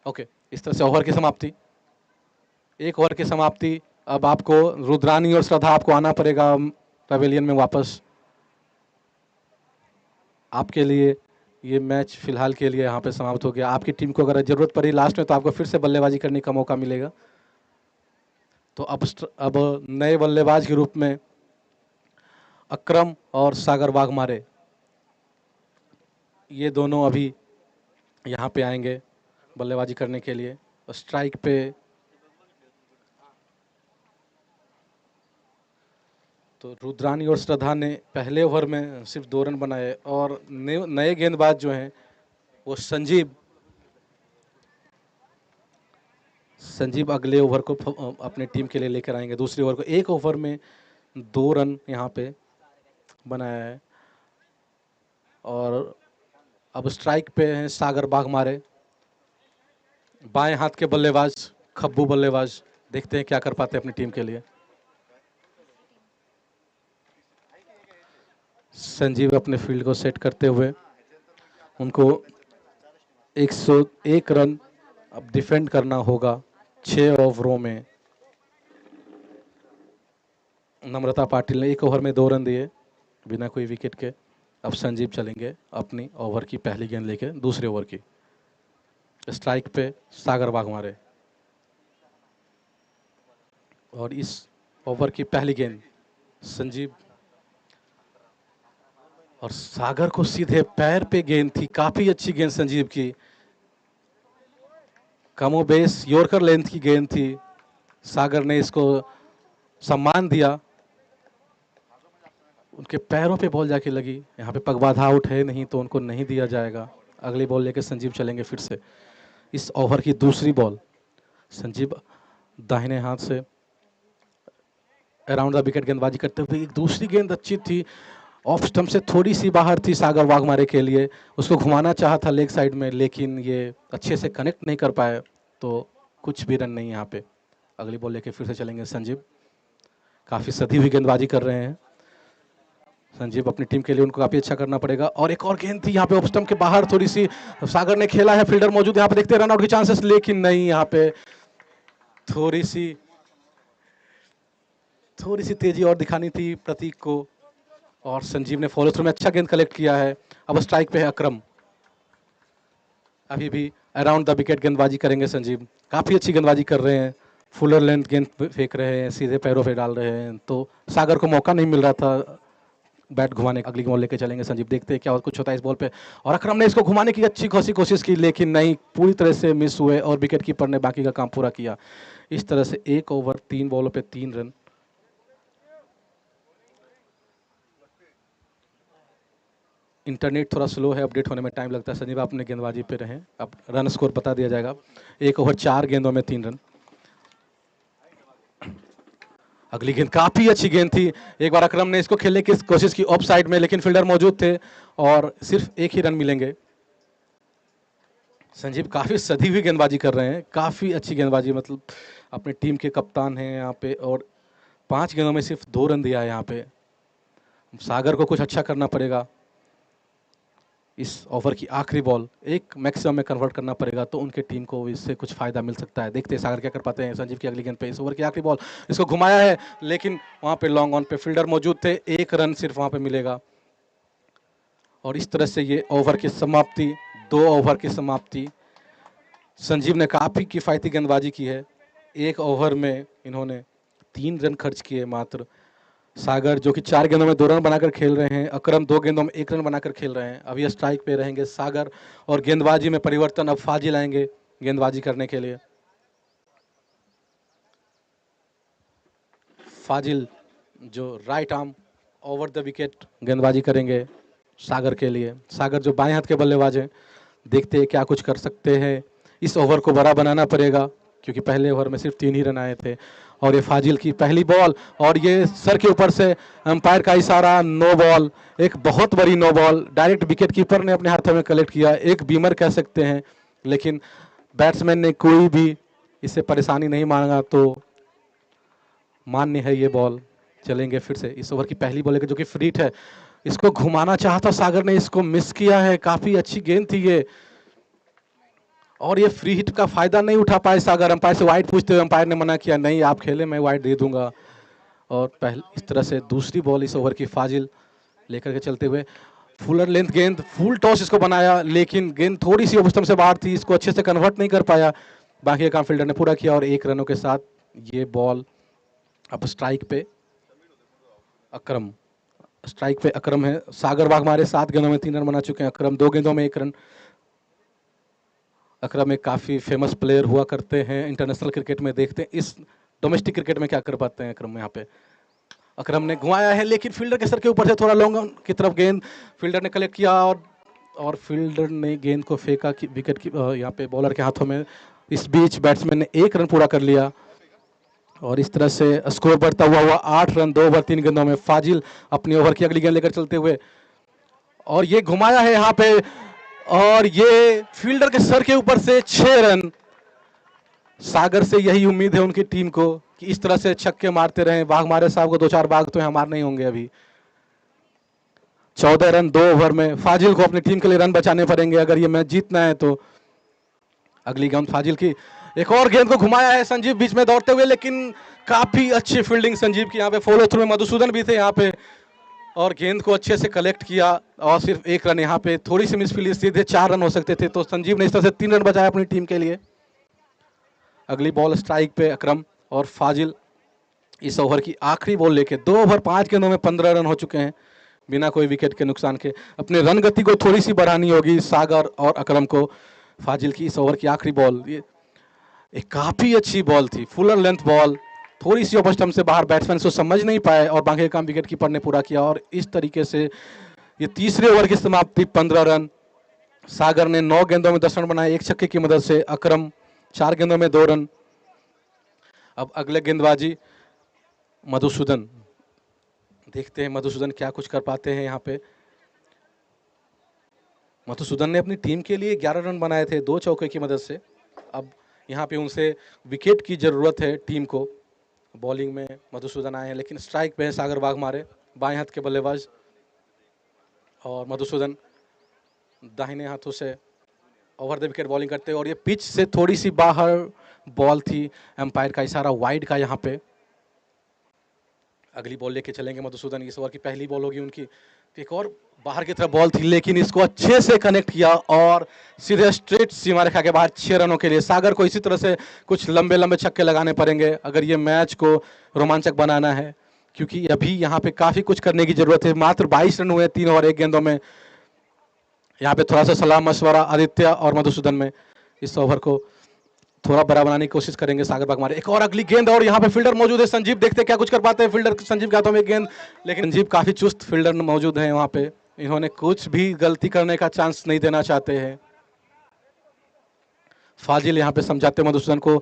ओके। इस तरह से ओवर की समाप्ति, 1 ओवर की समाप्ति। अब आपको रुद्रानी और श्रद्धा, आपको आना पड़ेगा पवेलियन में वापस। आपके लिए ये मैच फिलहाल के लिए यहाँ पे समाप्त हो गया। आपकी टीम को अगर जरूरत पड़ी लास्ट में, तो आपको फिर से बल्लेबाजी करने का मौका मिलेगा। तो अब नए बल्लेबाज के रूप में अकरम और सागर वाघमारे, ये दोनों अभी यहाँ पे आएंगे बल्लेबाजी करने के लिए। स्ट्राइक पे तो रुद्रानी और श्रद्धा ने पहले ओवर में सिर्फ 2 रन बनाए, और नए गेंदबाज जो हैं वो संजीव अगले ओवर को अपने टीम के लिए लेकर आएंगे। दूसरे ओवर को 1 ओवर में 2 रन यहाँ पे बनाया है। और अब स्ट्राइक पे हैं सागर वाघमारे, बाएं हाथ के बल्लेबाज, खब्बू बल्लेबाज। देखते हैं क्या कर पाते हैं अपनी टीम के लिए। संजीव अपने फील्ड को सेट करते हुए, उनको 101 रन अब डिफेंड करना होगा 6 ओवरों में। नम्रता पाटिल ने 1 ओवर में 2 रन दिए बिना कोई विकेट के। अब संजीव चलेंगे अपनी ओवर की पहली गेंद लेके दूसरे ओवर की। स्ट्राइक पे सागर वाघमारे, और इस ओवर की पहली गेंद संजीव, और सागर को सीधे पैर पे गेंद थी। काफी अच्छी गेंद संजीव की, कमोबेश यॉर्कर लेंथ की गेंद थी। सागर ने इसको सम्मान दिया, उनके पैरों पे बॉल जाके लगी। यहाँ पे पगबाधा आउट है नहीं, तो उनको नहीं दिया जाएगा। अगली बॉल लेके संजीव चलेंगे फिर से। इस ओवर की दूसरी बॉल, संजीव दाहिने हाथ से अराउंड द विकेट गेंदबाजी करते हुए, एक दूसरी गेंद अच्छी थी, ऑफ स्टंप से थोड़ी सी बाहर थी सागर वाघमारे के लिए। उसको घुमाना चाहा था लेग साइड में, लेकिन ये अच्छे से कनेक्ट नहीं कर पाए, तो कुछ भी रन नहीं यहाँ पे। अगली बॉल लेके फिर से चलेंगे संजीव। काफी सधी हुई गेंदबाजी कर रहे हैं संजीव अपनी टीम के लिए, उनको काफी अच्छा करना पड़ेगा। और एक और गेंद थी यहाँ पे ऑफ स्टंप के बाहर, थोड़ी सी सागर ने खेला है, फील्डर मौजूद यहाँ पे, देखते हैं रन आउट की चांसेस, लेकिन नहीं। यहाँ पे थोड़ी सी तेजी और दिखानी थी प्रतीक को, और संजीव ने फॉलो थ्रू में अच्छा गेंद कलेक्ट किया है। अब स्ट्राइक पे है अकरम, अभी भी अराउंड द विकेट गेंदबाजी करेंगे संजीव। काफी अच्छी गेंदबाजी कर रहे हैं, फुलर लेंथ गेंद फेंक रहे हैं, सीधे पैरों पे डाल रहे हैं, तो सागर को मौका नहीं मिल रहा था बैट घुमाने। अगली बॉल लेके चलेंगे संजीव, देखते हैं क्या और कुछ होता है इस बॉल पे। और अकरम ने इसको घुमाने की अच्छी खासी कोशिश की, लेकिन नहीं, पूरी तरह से मिस हुए, और विकेट कीपर ने बाकी का काम पूरा किया। इस तरह से 1 ओवर 3 बॉलों पे 3 रन। इंटरनेट थोड़ा स्लो है, अपडेट होने में टाइम लगता है। संजीव आप अपने गेंदबाजी पे रहें, अब रन स्कोर बता दिया जाएगा। 1 ओवर 4 गेंदों में 3 रन। अगली गेंद काफी अच्छी गेंद थी, एक बार अकरम ने इसको खेलने की कोशिश की ऑफ साइड में, लेकिन फील्डर मौजूद थे, और सिर्फ 1 ही रन मिलेंगे। संजीव काफी सधी हुई गेंदबाजी कर रहे हैं, काफी अच्छी गेंदबाजी, मतलब अपनी टीम के कप्तान हैं यहाँ पे, और 5 गेंदों में सिर्फ 2 रन दिया है यहाँ पे। सागर को कुछ अच्छा करना पड़ेगा। इस ओवर की आखिरी बॉल एक मैक्सिमम में कन्वर्ट करना पड़ेगा, तो उनके टीम को इससे कुछ फायदा मिल सकता है। देखते हैं सागर क्या कर पाते हैं। संजीव की अगली गेंद पे इस ओवर की आखिरी बॉल, इसको घुमाया है, लेकिन वहां पे लॉन्ग ऑन पे फील्डर मौजूद थे, 1 रन सिर्फ वहां पे मिलेगा। और इस तरह से ये ओवर की समाप्ति, 2 ओवर की समाप्ति। संजीव ने काफी किफायती गेंदबाजी की है, एक ओवर में इन्होंने 3 रन खर्च किए मात्र। सागर जो कि 4 गेंदों में 2 रन बनाकर खेल रहे हैं, अकरम 2 गेंदों में 1 रन बनाकर खेल रहे हैं। अभी स्ट्राइक पे रहेंगे सागर और गेंदबाजी में परिवर्तन, अब फाजिल आएंगे गेंदबाजी करने के लिए। फाजिल जो right arm over the wicket गेंदबाजी करेंगे सागर के लिए। सागर जो बाएं हाथ के बल्लेबाज हैं, देखते हैं क्या कुछ कर सकते हैं। इस ओवर को बड़ा बनाना पड़ेगा क्योंकि पहले ओवर में सिर्फ 3 ही रन आए थे। और ये फाजिल की पहली बॉल और ये सर के ऊपर से अंपायर का इशारा, नो बॉल। एक बहुत बड़ी no ball direct wicket keeper ने अपने हाथों में कलेक्ट किया, एक बीमर कह सकते हैं, लेकिन बैट्समैन ने कोई भी इससे परेशानी नहीं मांगा, तो मान्य है ये बॉल। चलेंगे फिर से इस ओवर की पहली बॉल जो कि फ्री हिट है, इसको घुमाना चाहता सागर ने, इसको मिस किया है। काफी अच्छी गेंद थी ये और ये फ्री हिट का फायदा नहीं उठा पाए सागर। अंपायर से वाइड पूछते हुए अंपायर ने मना किया, नहीं आप खेले, मैं वाइड दे दूंगा। और पहले इस तरह से दूसरी बॉल इस ओवर की फाजिल लेकर के चलते हुए, फुलर लेंथ गेंद, फुल टॉस इसको बनाया, लेकिन गेंद थोड़ी सी ओवर से बाहर थी, इसको अच्छे से कन्वर्ट नहीं कर पाया। बाकी काम फील्डर ने पूरा किया और 1 रनों के साथ ये बॉल अब स्ट्राइक पे अकरम। स्ट्राइक पे अकरम है। सागर वाघमारे 7 गेंदों में 3 रन बना चुके हैं, अकरम 2 गेंदों में 1 रन। अकरम एक काफ़ी फेमस प्लेयर हुआ करते हैं इंटरनेशनल क्रिकेट में, देखते हैं इस डोमेस्टिक क्रिकेट में क्या कर पाते हैं अकरम। यहाँ पे अकरम ने घुमाया है, लेकिन फील्डर के सर के ऊपर से थोड़ा लॉन्ग की तरफ गेंद फील्डर ने कलेक्ट किया और फील्डर ने गेंद को फेंका कि विकेट की यहाँ पे बॉलर के हाथों में। इस बीच बैट्समैन ने 1 रन पूरा कर लिया और इस तरह से स्कोर बढ़ता हुआ 8 रन 2 ओवर 3 गेंदों में। फाजिल अपनी ओवर की अगली गेंद लेकर चलते हुए और ये घुमाया है यहाँ पे और ये फील्डर के सर के ऊपर से 6 रन। सागर से यही उम्मीद है उनकी टीम को कि इस तरह से छक्के मारते रहें। वाघमारे साहब को 2-4 बाग तो यहाँ मारने ही होंगे। अभी 14 रन 2 ओवर में। फाजिल को अपनी टीम के लिए रन बचाने पड़ेंगे अगर ये मैच जीतना है तो। अगली गेंद फाजिल की, एक और गेंद को घुमाया है संजीव बीच में दौड़ते हुए, लेकिन काफी अच्छी फील्डिंग संजीव की। यहाँ पे फॉलो थ्रू में मधुसूदन भी थे यहाँ पे और गेंद को अच्छे से कलेक्ट किया और सिर्फ 1 रन। यहाँ पे थोड़ी सी मिसफील्ड, सीधे 4 रन हो सकते थे, तो संजीव ने इस तरह से 3 रन बचाया अपनी टीम के लिए। अगली बॉल स्ट्राइक पे अकरम और फाजिल इस ओवर की आखिरी बॉल लेके 2 ओवर 5 गेंदों में 15 रन हो चुके हैं बिना कोई विकेट के नुकसान के। अपने रन गति को थोड़ी सी बढ़ानी होगी सागर और अकरम को। फाजिल की इस ओवर की आखिरी बॉल, ये एक काफी अच्छी बॉल थी, फुलर लेंथ बॉल, थोड़ी सी ओवर स्टंप से बाहर, बैट्समैन उसको समझ नहीं पाए और बाकी काम विकेट कीपर ने पूरा किया। और इस तरीके से ये तीसरे ओवर की समाप्ति 15 रन। सागर ने 9 गेंदों में 10 रन बनाए 1 छक्के की मदद से। अकरम 4 गेंदों में 2 रन। अब अगले गेंदबाजी मधुसूदन, देखते हैं मधुसूदन क्या कुछ कर पाते हैं। यहाँ पे मधुसूदन ने अपनी टीम के लिए 11 रन बनाए थे 2 चौके की मदद से। अब यहाँ पे उनसे विकेट की जरूरत है टीम को। बॉलिंग में मधुसूदन आए हैं, लेकिन स्ट्राइक पे है सागर वाघमारे, बाएं हाथ के बल्लेबाज, और मधुसूदन दाहिने हाथों से ओवर द विकेट बॉलिंग करते हैं। और ये पिच से थोड़ी सी बाहर बॉल थी, एम्पायर का इशारा वाइड का यहाँ पे। अगली बॉल लेके चलेंगे मधुसूदन, इस ओवर की पहली बॉल होगी उनकी। एक और बाहर की तरफ बॉल थी, लेकिन इसको अच्छे से कनेक्ट किया और सीधे स्ट्रेट सीमा रेखा के बाहर 6 रनों के लिए। सागर को इसी तरह से कुछ लंबे लंबे छक्के लगाने पड़ेंगे अगर ये मैच को रोमांचक बनाना है, क्योंकि अभी यहाँ पे काफी कुछ करने की जरूरत है। मात्र 22 रन हुए 3 ओवर 1 गेंदों में। यहाँ पे थोड़ा सा सलाह मशवरा आदित्य और मधुसूदन में, इस ओवर को थोड़ा बड़ा बनाने की कोशिश करेंगे सागर वाघमारे। एक और अगली गेंद और यहाँ पे फील्डर मौजूद है संजीव, देखते क्या कुछ कर पाते हैं। फील्डर संजीव के हाथों में गेंद, लेकिन संजीव काफी चुस्त फील्डर मौजूद है वहां पे, इन्होंने कुछ भी गलती करने का चांस नहीं देना चाहते हैं। फाजिल यहाँ पे समझाते मधुसूदन को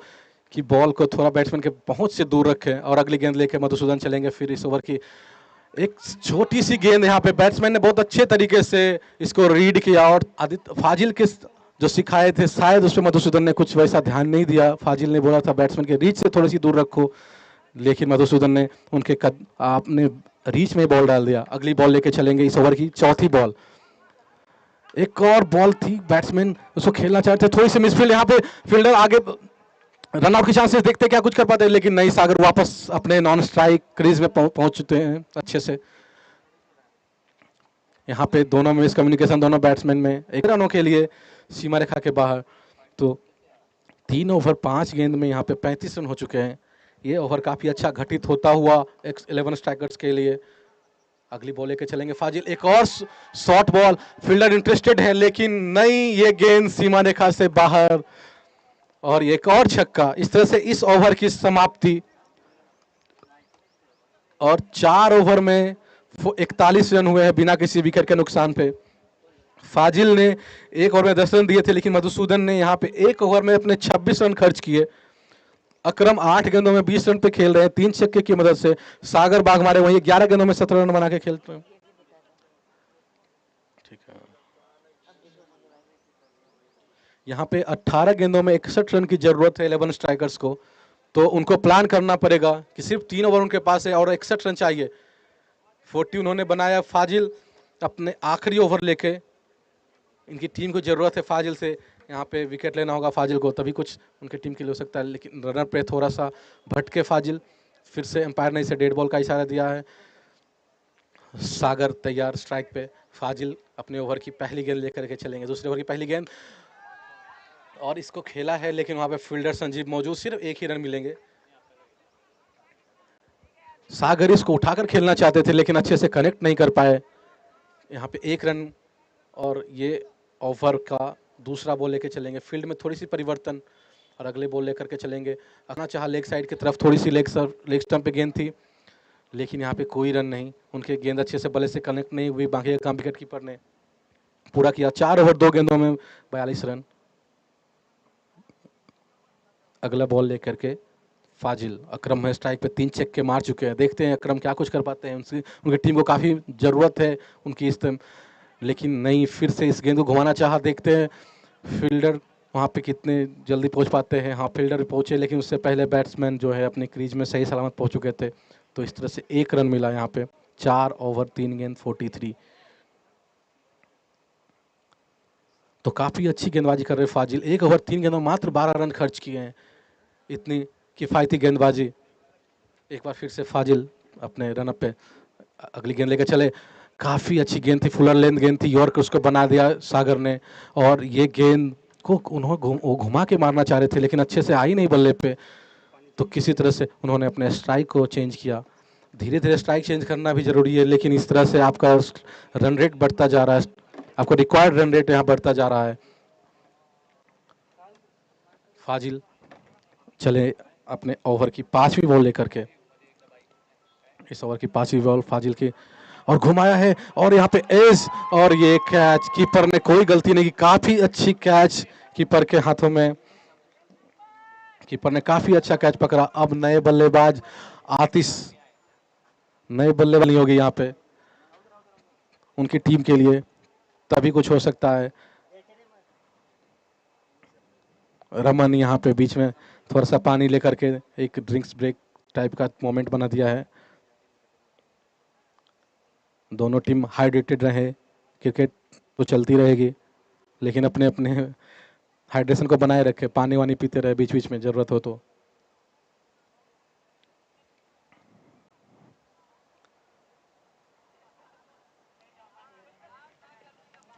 कि बॉल को थोड़ा बैट्समैन के पहुंच से दूर रखें। और अगली गेंद लेके मधुसूदन चलेंगे फिर इस ओवर की। एक छोटी सी गेंद, यहाँ पे बैट्समैन ने बहुत अच्छे तरीके से इसको रीड किया और आदित्य फाजिल के जो सिखाए थे शायद उस पर मधुसूदन ने कुछ वैसा ध्यान नहीं दिया। फाजिल ने बोला था बैट्समैन के रीच से थोड़ी सी दूर रखो, लेकिन मधुसूदन ने उनके आपने रीच में बॉल डाल दिया। अगली बॉल लेके चलेंगे इस ओवर की चौथी बॉल। एक और बॉल थी, बैट्समैन उसको खेलना चाहते थे, थोड़ी सी मिसफील्ड, यहाँ पे फील्डर आगे रन आउट की चांसेस, देखते क्या कुछ कर पाते हैं, लेकिन नहीं, सागर वापस अपने नॉन स्ट्राइक क्रीज में पहुंच चुके हैं अच्छे से। यहाँ पे दोनों में मिसकम्युनिकेशन, दोनों बैट्समैन में 1 रनों के लिए सीमा रेखा के बाहर। तो 3 ओवर 5 गेंद में यहाँ पे 35 रन हो चुके हैं। ये ओवर काफ़ी अच्छा घटित होता हुआ 11 स्ट्राइकर्स के लिए। अगली बॉल लेके चलेंगे फाजिल, एक और शॉर्ट बॉल, फील्डर इंटरेस्टेड है लेकिन नहीं, ये गेंद सीमा रेखा से बाहर और एक और छक्का। इस तरह से इस ओवर की समाप्ति और 4 ओवर में 41 रन हुए हैं बिना किसी विकेट के नुकसान पे। फाजिल ने एक ओवर में 10 रन दिए थे लेकिन मधुसूदन ने यहाँ पे एक ओवर में अपने 26 रन खर्च किए। अकरम 8 गेंदों में 20 रन पे खेल रहे हैं 3 छक्के की मदद से। सागर बाघ मारे वही 11 गेंदों में 17 रन बना के खेलते हैं। ठीक है, यहाँ पे 18 गेंदों में 61 रन की जरूरत है 11 स्ट्राइकर्स को, तो उनको प्लान करना पड़ेगा कि सिर्फ 3 ओवर उनके पास है और 61 रन चाहिए। 40 उन्होंने बनाया। फाजिल अपने आखिरी ओवर लेके, इनकी टीम को जरूरत है फाजिल से, यहाँ पे विकेट लेना होगा फाजिल को, तभी कुछ उनकी टीम के लिए हो सकता है। लेकिन रनर पे थोड़ा सा भटके फाजिल, फिर से एम्पायर ने इसे डेड बॉल का इशारा दिया है। सागर तैयार स्ट्राइक पे। फाजिल अपने ओवर की पहली गेंद लेकर के चलेंगे, दूसरे ओवर की पहली गेंद, और इसको खेला है लेकिन वहां पे फील्डर संजीव मौजूद, सिर्फ एक ही रन मिलेंगे। सागर इसको उठाकर खेलना चाहते थे लेकिन अच्छे से कनेक्ट नहीं कर पाए। यहाँ पे 1 रन और ये ओवर का दूसरा बॉल लेके चलेंगे। फील्ड में थोड़ी सी परिवर्तन और अगले बॉल लेकर के चलेंगे। अपना चाहा लेग साइड की तरफ, थोड़ी सी लेग स्टंप पे गेंद थी लेकिन यहाँ पे कोई रन नहीं, उनके गेंद अच्छे से बल्ले से कनेक्ट नहीं हुई। बाकी काम विकेट कीपर ने पूरा किया। 4 ओवर 2 गेंदों में 42 रन। अगला बॉल लेकर के फाजिल, अकरम है स्ट्राइक पे, 3 छक्के मार चुके हैं। देखते हैं अकरम क्या कुछ कर पाते हैं। उनकी टीम को काफ़ी ज़रूरत है उनकी इस टाइम, लेकिन नहीं, फिर से इस गेंद को घुमाना चाहा। देखते हैं फील्डर वहाँ पे कितने जल्दी पहुँच पाते हैं। हाँ, फील्डर पहुँचे लेकिन उससे पहले बैट्समैन जो है अपने क्रीज में सही सलामत पहुँच चुके थे, तो इस तरह से 1 रन मिला यहाँ पे। 4 ओवर 3 गेंद 43। तो काफ़ी अच्छी गेंदबाजी कर रहे हैं फाजिल। 1 ओवर 3 गेंदों मात्र 12 रन खर्च किए हैं। इतनी किफ़ायती गेंदबाजी। एक बार फिर से फाजिल अपने रन अप पे अगली गेंद लेकर चले। काफ़ी अच्छी गेंद थी, फुलर लेंथ गेंद थी, यॉर्क उसको बना दिया सागर ने, और ये गेंद को उन्होंने घुमा के मारना चाह रहे थे लेकिन अच्छे से आई नहीं बल्ले पे, तो किसी तरह से उन्होंने अपने स्ट्राइक को चेंज किया। धीरे धीरे स्ट्राइक चेंज करना भी ज़रूरी है, लेकिन इस तरह से आपका रन रेट बढ़ता जा रहा है, आपको रिक्वायर्ड रन रेट यहाँ बढ़ता जा रहा है। फाजिल चले अपने ओवर की 5वीं बॉल लेकर के। इस ओवर की 5वीं बॉल फाजिल की, और घुमाया है और यहाँ पे एज, और ये कैच, कीपर ने कोई गलती नहीं की। काफी अच्छी कैच कीपर के हाथों में, कीपर ने काफी अच्छा कैच पकड़ा। अब नए बल्लेबाज आतिश, नए बल्लेबाज नहीं होगी यहाँ पे उनकी टीम के लिए, तभी कुछ हो सकता है। रमन यहाँ पे बीच में थोड़ा सा पानी लेकर के एक ड्रिंक्स ब्रेक टाइप का मोमेंट बना दिया है। दोनों टीम हाइड्रेटेड रहे, क्रिकेट तो चलती रहेगी लेकिन अपने अपने हाइड्रेशन को बनाए रखे, पानी वानी पीते रहे बीच बीच में जरूरत हो तो।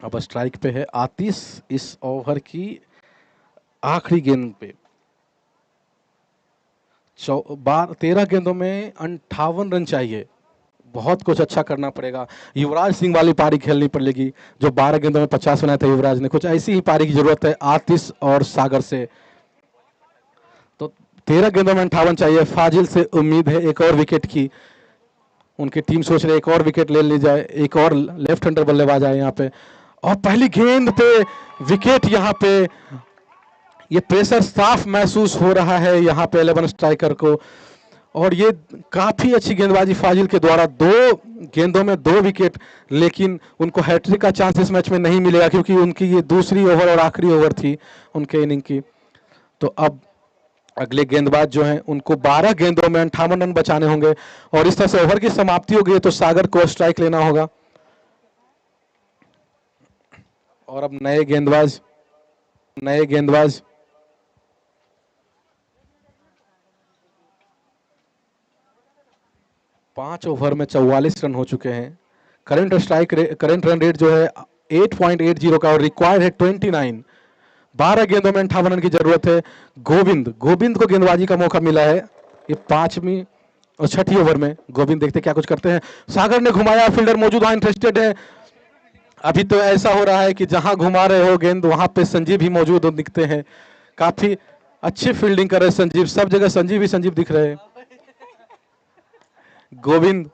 अब स्ट्राइक पे है आतिश इस ओवर की आखिरी गेंद पे। 13 गेंदों में 58 रन चाहिए, बहुत कुछ अच्छा करना पड़ेगा। युवराज सिंह वाली पारी खेलनी पड़ेगी, जो 12 गेंदों में 50 बनाया था युवराज ने, कुछ ऐसी ही पारी की जरूरत है आतिश और सागर से। तो 13 गेंदों में 58 चाहिए। फाजिल से उम्मीद है एक और विकेट की, उनकी टीम सोच रही है एक और विकेट ले ली जाए, एक और लेफ्ट हैंडर बल्लेबाज आए यहाँ पे, और पहली गेंद पे विकेट। यहाँ पे ये प्रेशर साफ महसूस हो रहा है यहाँ पे 11 स्ट्राइकर को, और ये काफी अच्छी गेंदबाजी फाजिल के द्वारा। 2 गेंदों में 2 विकेट, लेकिन उनको हैट्रिक का चांस इस मैच में नहीं मिलेगा क्योंकि उनकी ये दूसरी ओवर और आखिरी ओवर थी उनके इनिंग की। तो अब अगले गेंदबाज जो हैं उनको 12 गेंदों में 58 रन बचाने होंगे, और इस तरह से ओवर की समाप्ति हो गई तो सागर को स्ट्राइक लेना होगा। और अब नए गेंदबाज 5 ओवर में 44 रन हो चुके हैं। करंट रन रेट जो है 8.80 का, और रिक्वायर्ड है 29। 12 गेंदों में 58 रन की जरूरत है। गोविंद गोविंद को गेंदबाजी का मौका मिला है ये 5वीं और 6ठी ओवर में। गोविंद देखते क्या कुछ करते हैं। सागर ने घुमाया, फील्डर मौजूद वहां इंटरेस्टेड है। अभी तो ऐसा हो रहा है कि जहां घुमा रहे हो गेंद वहां पे संजीव भी मौजूद दिखते हैं। काफी अच्छी फील्डिंग कर रहे हैं संजीव, सब जगह संजीव ही संजीव दिख रहे हैं। गोविंद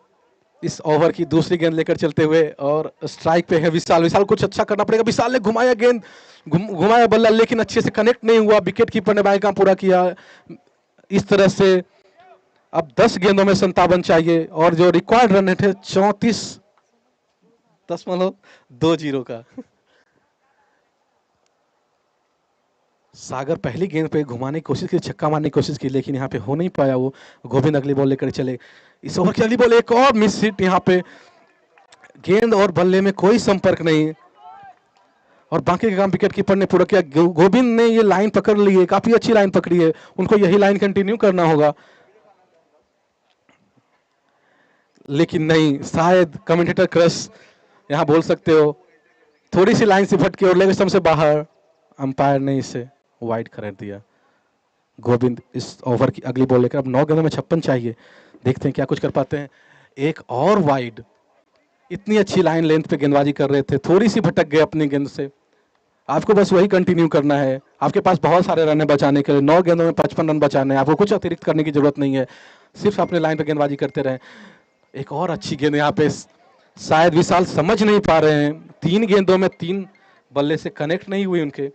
इस ओवर की दूसरी गेंद लेकर चलते हुए और स्ट्राइक पे है विशाल। विशाल कुछ अच्छा करना पड़ेगा। विशाल ने घुमाया गेंद, घुमाया बल्ला, लेकिन अच्छे से कनेक्ट नहीं हुआ। विकेट कीपर ने बाई काम पूरा किया। इस तरह से अब 10 गेंदों में 57 चाहिए और जो रिक्वायर्ड रन है 34.20 का। सागर पहली गेंद पे घुमाने की कोशिश की, छक्का मारने की कोशिश की, लेकिन यहाँ पे हो नहीं पाया वो। गोविंद अगली बॉल लेकर चले। इस ओवर की अगली बॉल एक और मिस हिट। यहाँ पे गेंद और बल्ले में कोई संपर्क नहीं और बाकी का काम विकेट कीपर ने पूरा किया। गोविंद ने ये लाइन पकड़ ली है, काफी अच्छी लाइन पकड़ी है, उनको यही लाइन कंटिन्यू करना होगा। लेकिन नहीं, शायद कमेंटेटर क्रश यहाँ बोल सकते हो, थोड़ी सी लाइन से भटके और लेग स्टंप से बाहर, अंपायर ने इसे वाइड करार दिया। गोविंद इस ओवर की अगली बॉल लेकर अब 9 गेंदों में 56 चाहिए। देखते हैं क्या कुछ कर पाते हैं। एक और वाइड, इतनी अच्छी लाइन लेंथ पे गेंदबाजी कर रहे थे, थोड़ी सी भटक गए अपनी गेंद से। आपको बस वही कंटिन्यू करना है। आपके पास बहुत सारे रन है बचाने के लिए। 9 गेंदों में 55 रन बचाने हैं, आपको कुछ अतिरिक्त करने की जरूरत नहीं है, सिर्फ अपने लाइन पे गेंदबाजी करते रहें। एक और अच्छी गेंद यहाँ पे, शायद विशाल समझ नहीं पा रहे हैं। 3 गेंदों में 3 बल्ले से कनेक्ट नहीं हुई उनके,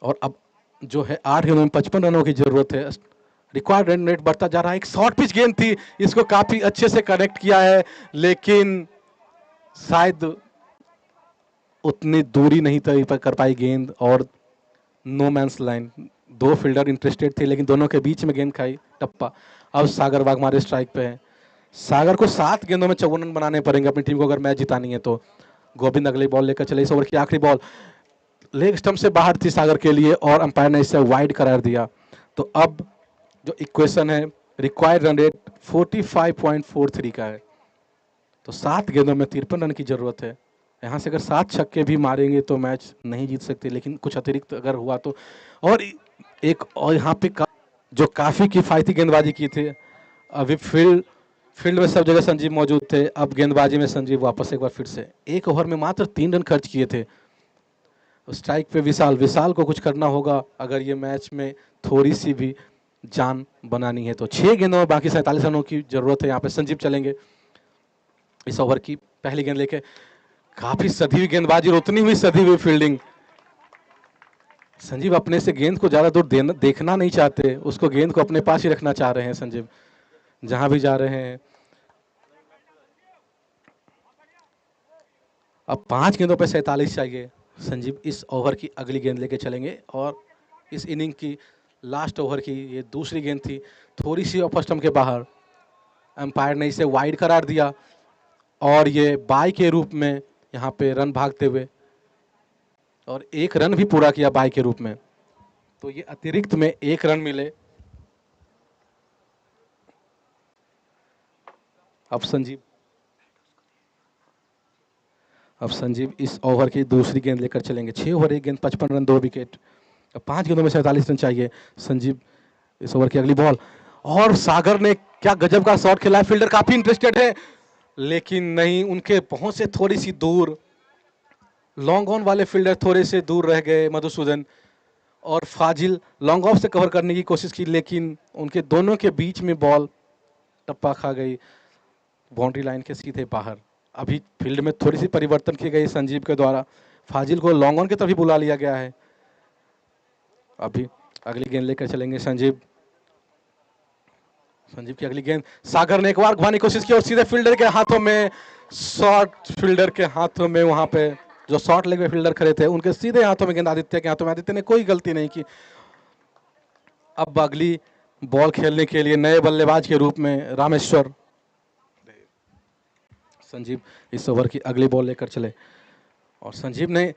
और अब जो है 8 गेंदों में 55 रनों की जरूरत है। रिक्वायर्ड रन रेट बढ़ता जा रहा है। एक शॉर्ट पिच गेंद थी, इसको काफी अच्छे से कनेक्ट किया है, लेकिन शायद उतनी दूरी नहीं तय कर पाई गेंद और no man's line. 2 fielder interested थे, लेकिन दोनों के बीच में गेंद खाई टप्पा। अब सागर वाघमारे स्ट्राइक पे है। सागर को 7 गेंदों में 54 रन बनाने पड़ेंगे अपनी टीम को अगर मैच जितानी है तो। गोविंद अगली बॉल लेकर चले। इस ओवर की आखिरी बॉल लेग स्टंप से बाहर थी सागर के लिए और अंपायर ने इसे वाइड करार दिया। तो अब जो इक्वेशन है, रिक्वायर्ड रन रेट 45.43 का है, तो 7 गेंदों में 53 रन की जरूरत है। यहाँ से अगर 7 छक्के भी मारेंगे तो मैच नहीं जीत सकते, लेकिन कुछ अतिरिक्त अगर हुआ तो। और एक और यहाँ पे जो काफी किफायती गेंदबाजी की थी। अभी फील्ड में सब जगह संजीव मौजूद थे, अब गेंदबाजी में संजीव वापस एक बार फिर से। एक ओवर में मात्र 3 रन खर्च किए थे। स्ट्राइक पे विशाल को कुछ करना होगा अगर ये मैच में थोड़ी सी भी जान बनानी है तो। 6 गेंदों में बाकी 47 रनों की जरूरत है। यहाँ पे संजीव चलेंगे इस ओवर की पहली गेंद लेके। काफी सधी हुई गेंदबाजी और उतनी हुई सधी हुई फील्डिंग। संजीव अपने से गेंद को ज्यादा दूर देखना नहीं चाहते, उसको गेंद को अपने पास ही रखना चाह रहे हैं संजीव जहां भी जा रहे हैं। अब 5 गेंदों पे 47 चाहिए। संजीव इस ओवर की अगली गेंद लेके चलेंगे और इस इनिंग की लास्ट ओवर की ये दूसरी गेंद थी, थोड़ी सी ऑफ स्टंप के बाहर। अंपायर ने इसे वाइड करार दिया और ये बाई के रूप में यहाँ पे रन भागते हुए, और 1 रन भी पूरा किया बाई के रूप में, तो ये अतिरिक्त में 1 रन मिले। अब संजीव इस ओवर की दूसरी गेंद लेकर चलेंगे। 6 ओवर 1 गेंद 55 रन 2 विकेट। अब 5 गेंदों में 47 रन चाहिए। संजीव इस ओवर की अगली बॉल, और सागर ने क्या गजब का शॉट खेला है। फील्डर काफी इंटरेस्टेड है, लेकिन नहीं, उनके पहुंच से थोड़ी सी दूर। लॉन्ग ऑन वाले फील्डर थोड़े से दूर रह गए, मधुसूदन और फाजिल लॉन्ग ऑफ से कवर करने की कोशिश की, लेकिन उनके दोनों के बीच में बॉल टप्पा खा गई बाउंड्री लाइन के सीधे बाहर। अभी फील्ड में थोड़ी सी परिवर्तन की गई संजीव के द्वारा। फाजिल को लॉन्ग ऑन की तरफ ही बुला लिया गया है। अभी अगली गेंद लेकर चलेंगे संजीव की अगली गेंद। सागर ने एक बार घुमाने की कोशिश की और सीधे फील्डर के हाथों में, शॉर्ट फील्डर के हाथों में, वहां पे जो शॉर्ट लेग में फील्डर खड़े थे उनके सीधे हाथों में गेंद आदित्य के हाथों में। आदित्य ने कोई गलती नहीं की। अब अगली बॉल खेलने के लिए नए बल्लेबाज के रूप में रामेश्वर। संजीव इस ओवर की अगली बॉल लेकर चले और संजीव ने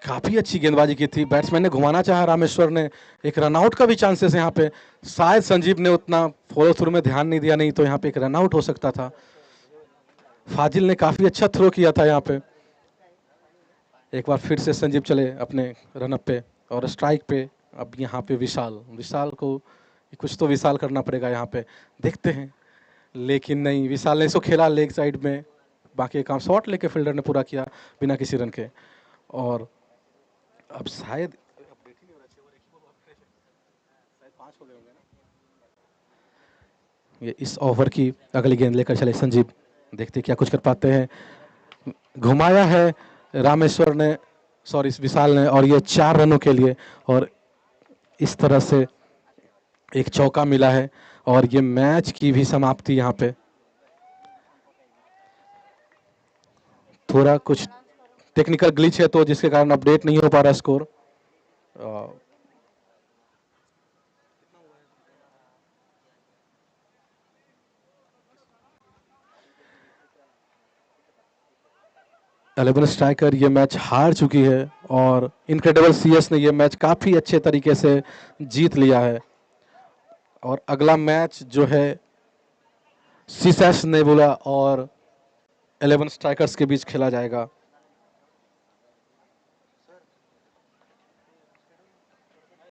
काफी अच्छी गेंदबाजी की थी। बैट्समैन ने घुमाना चाहा, रामेश्वर ने। एक रनआउट का भी चांसेस है यहाँ पे, शायद संजीव ने उतना फॉलो थ्रू में ध्यान नहीं दिया, नहीं तो यहाँ पे एक रनआउट हो सकता था। फाजिल ने काफी अच्छा थ्रो किया था यहाँ पे। एक बार फिर से संजीव चले अपने रनअप पे और स्ट्राइक पे अब यहाँ पे विशाल विशाल को कुछ तो विशाल करना पड़ेगा यहाँ पे, देखते हैं। लेकिन नहीं, विशाल ने इसको खेला लेग साइड में, बाकी काम शॉट लेके फील्डर ने पूरा किया बिना किसी रन के। और अब शायद ये इस ओवर की अगली गेंद लेकर चले संजीव, देखते क्या कुछ कर पाते हैं। घुमाया है रामेश्वर ने, सॉरी विशाल ने, और ये 4 रनों के लिए, और इस तरह से एक चौका मिला है और ये मैच की भी समाप्ति यहाँ पे। थोड़ा कुछ टेक्निकल ग्लिच है तो जिसके कारण अपडेट नहीं हो पा रहा स्कोर। एलेवन स्ट्राइकर ये मैच हार चुकी है और इनक्रेडिबल सीएस ने ये मैच काफ़ी अच्छे तरीके से जीत लिया है। और अगला मैच जो है सीसैस नेबुला और 11 स्ट्राइकर्स के बीच खेला जाएगा।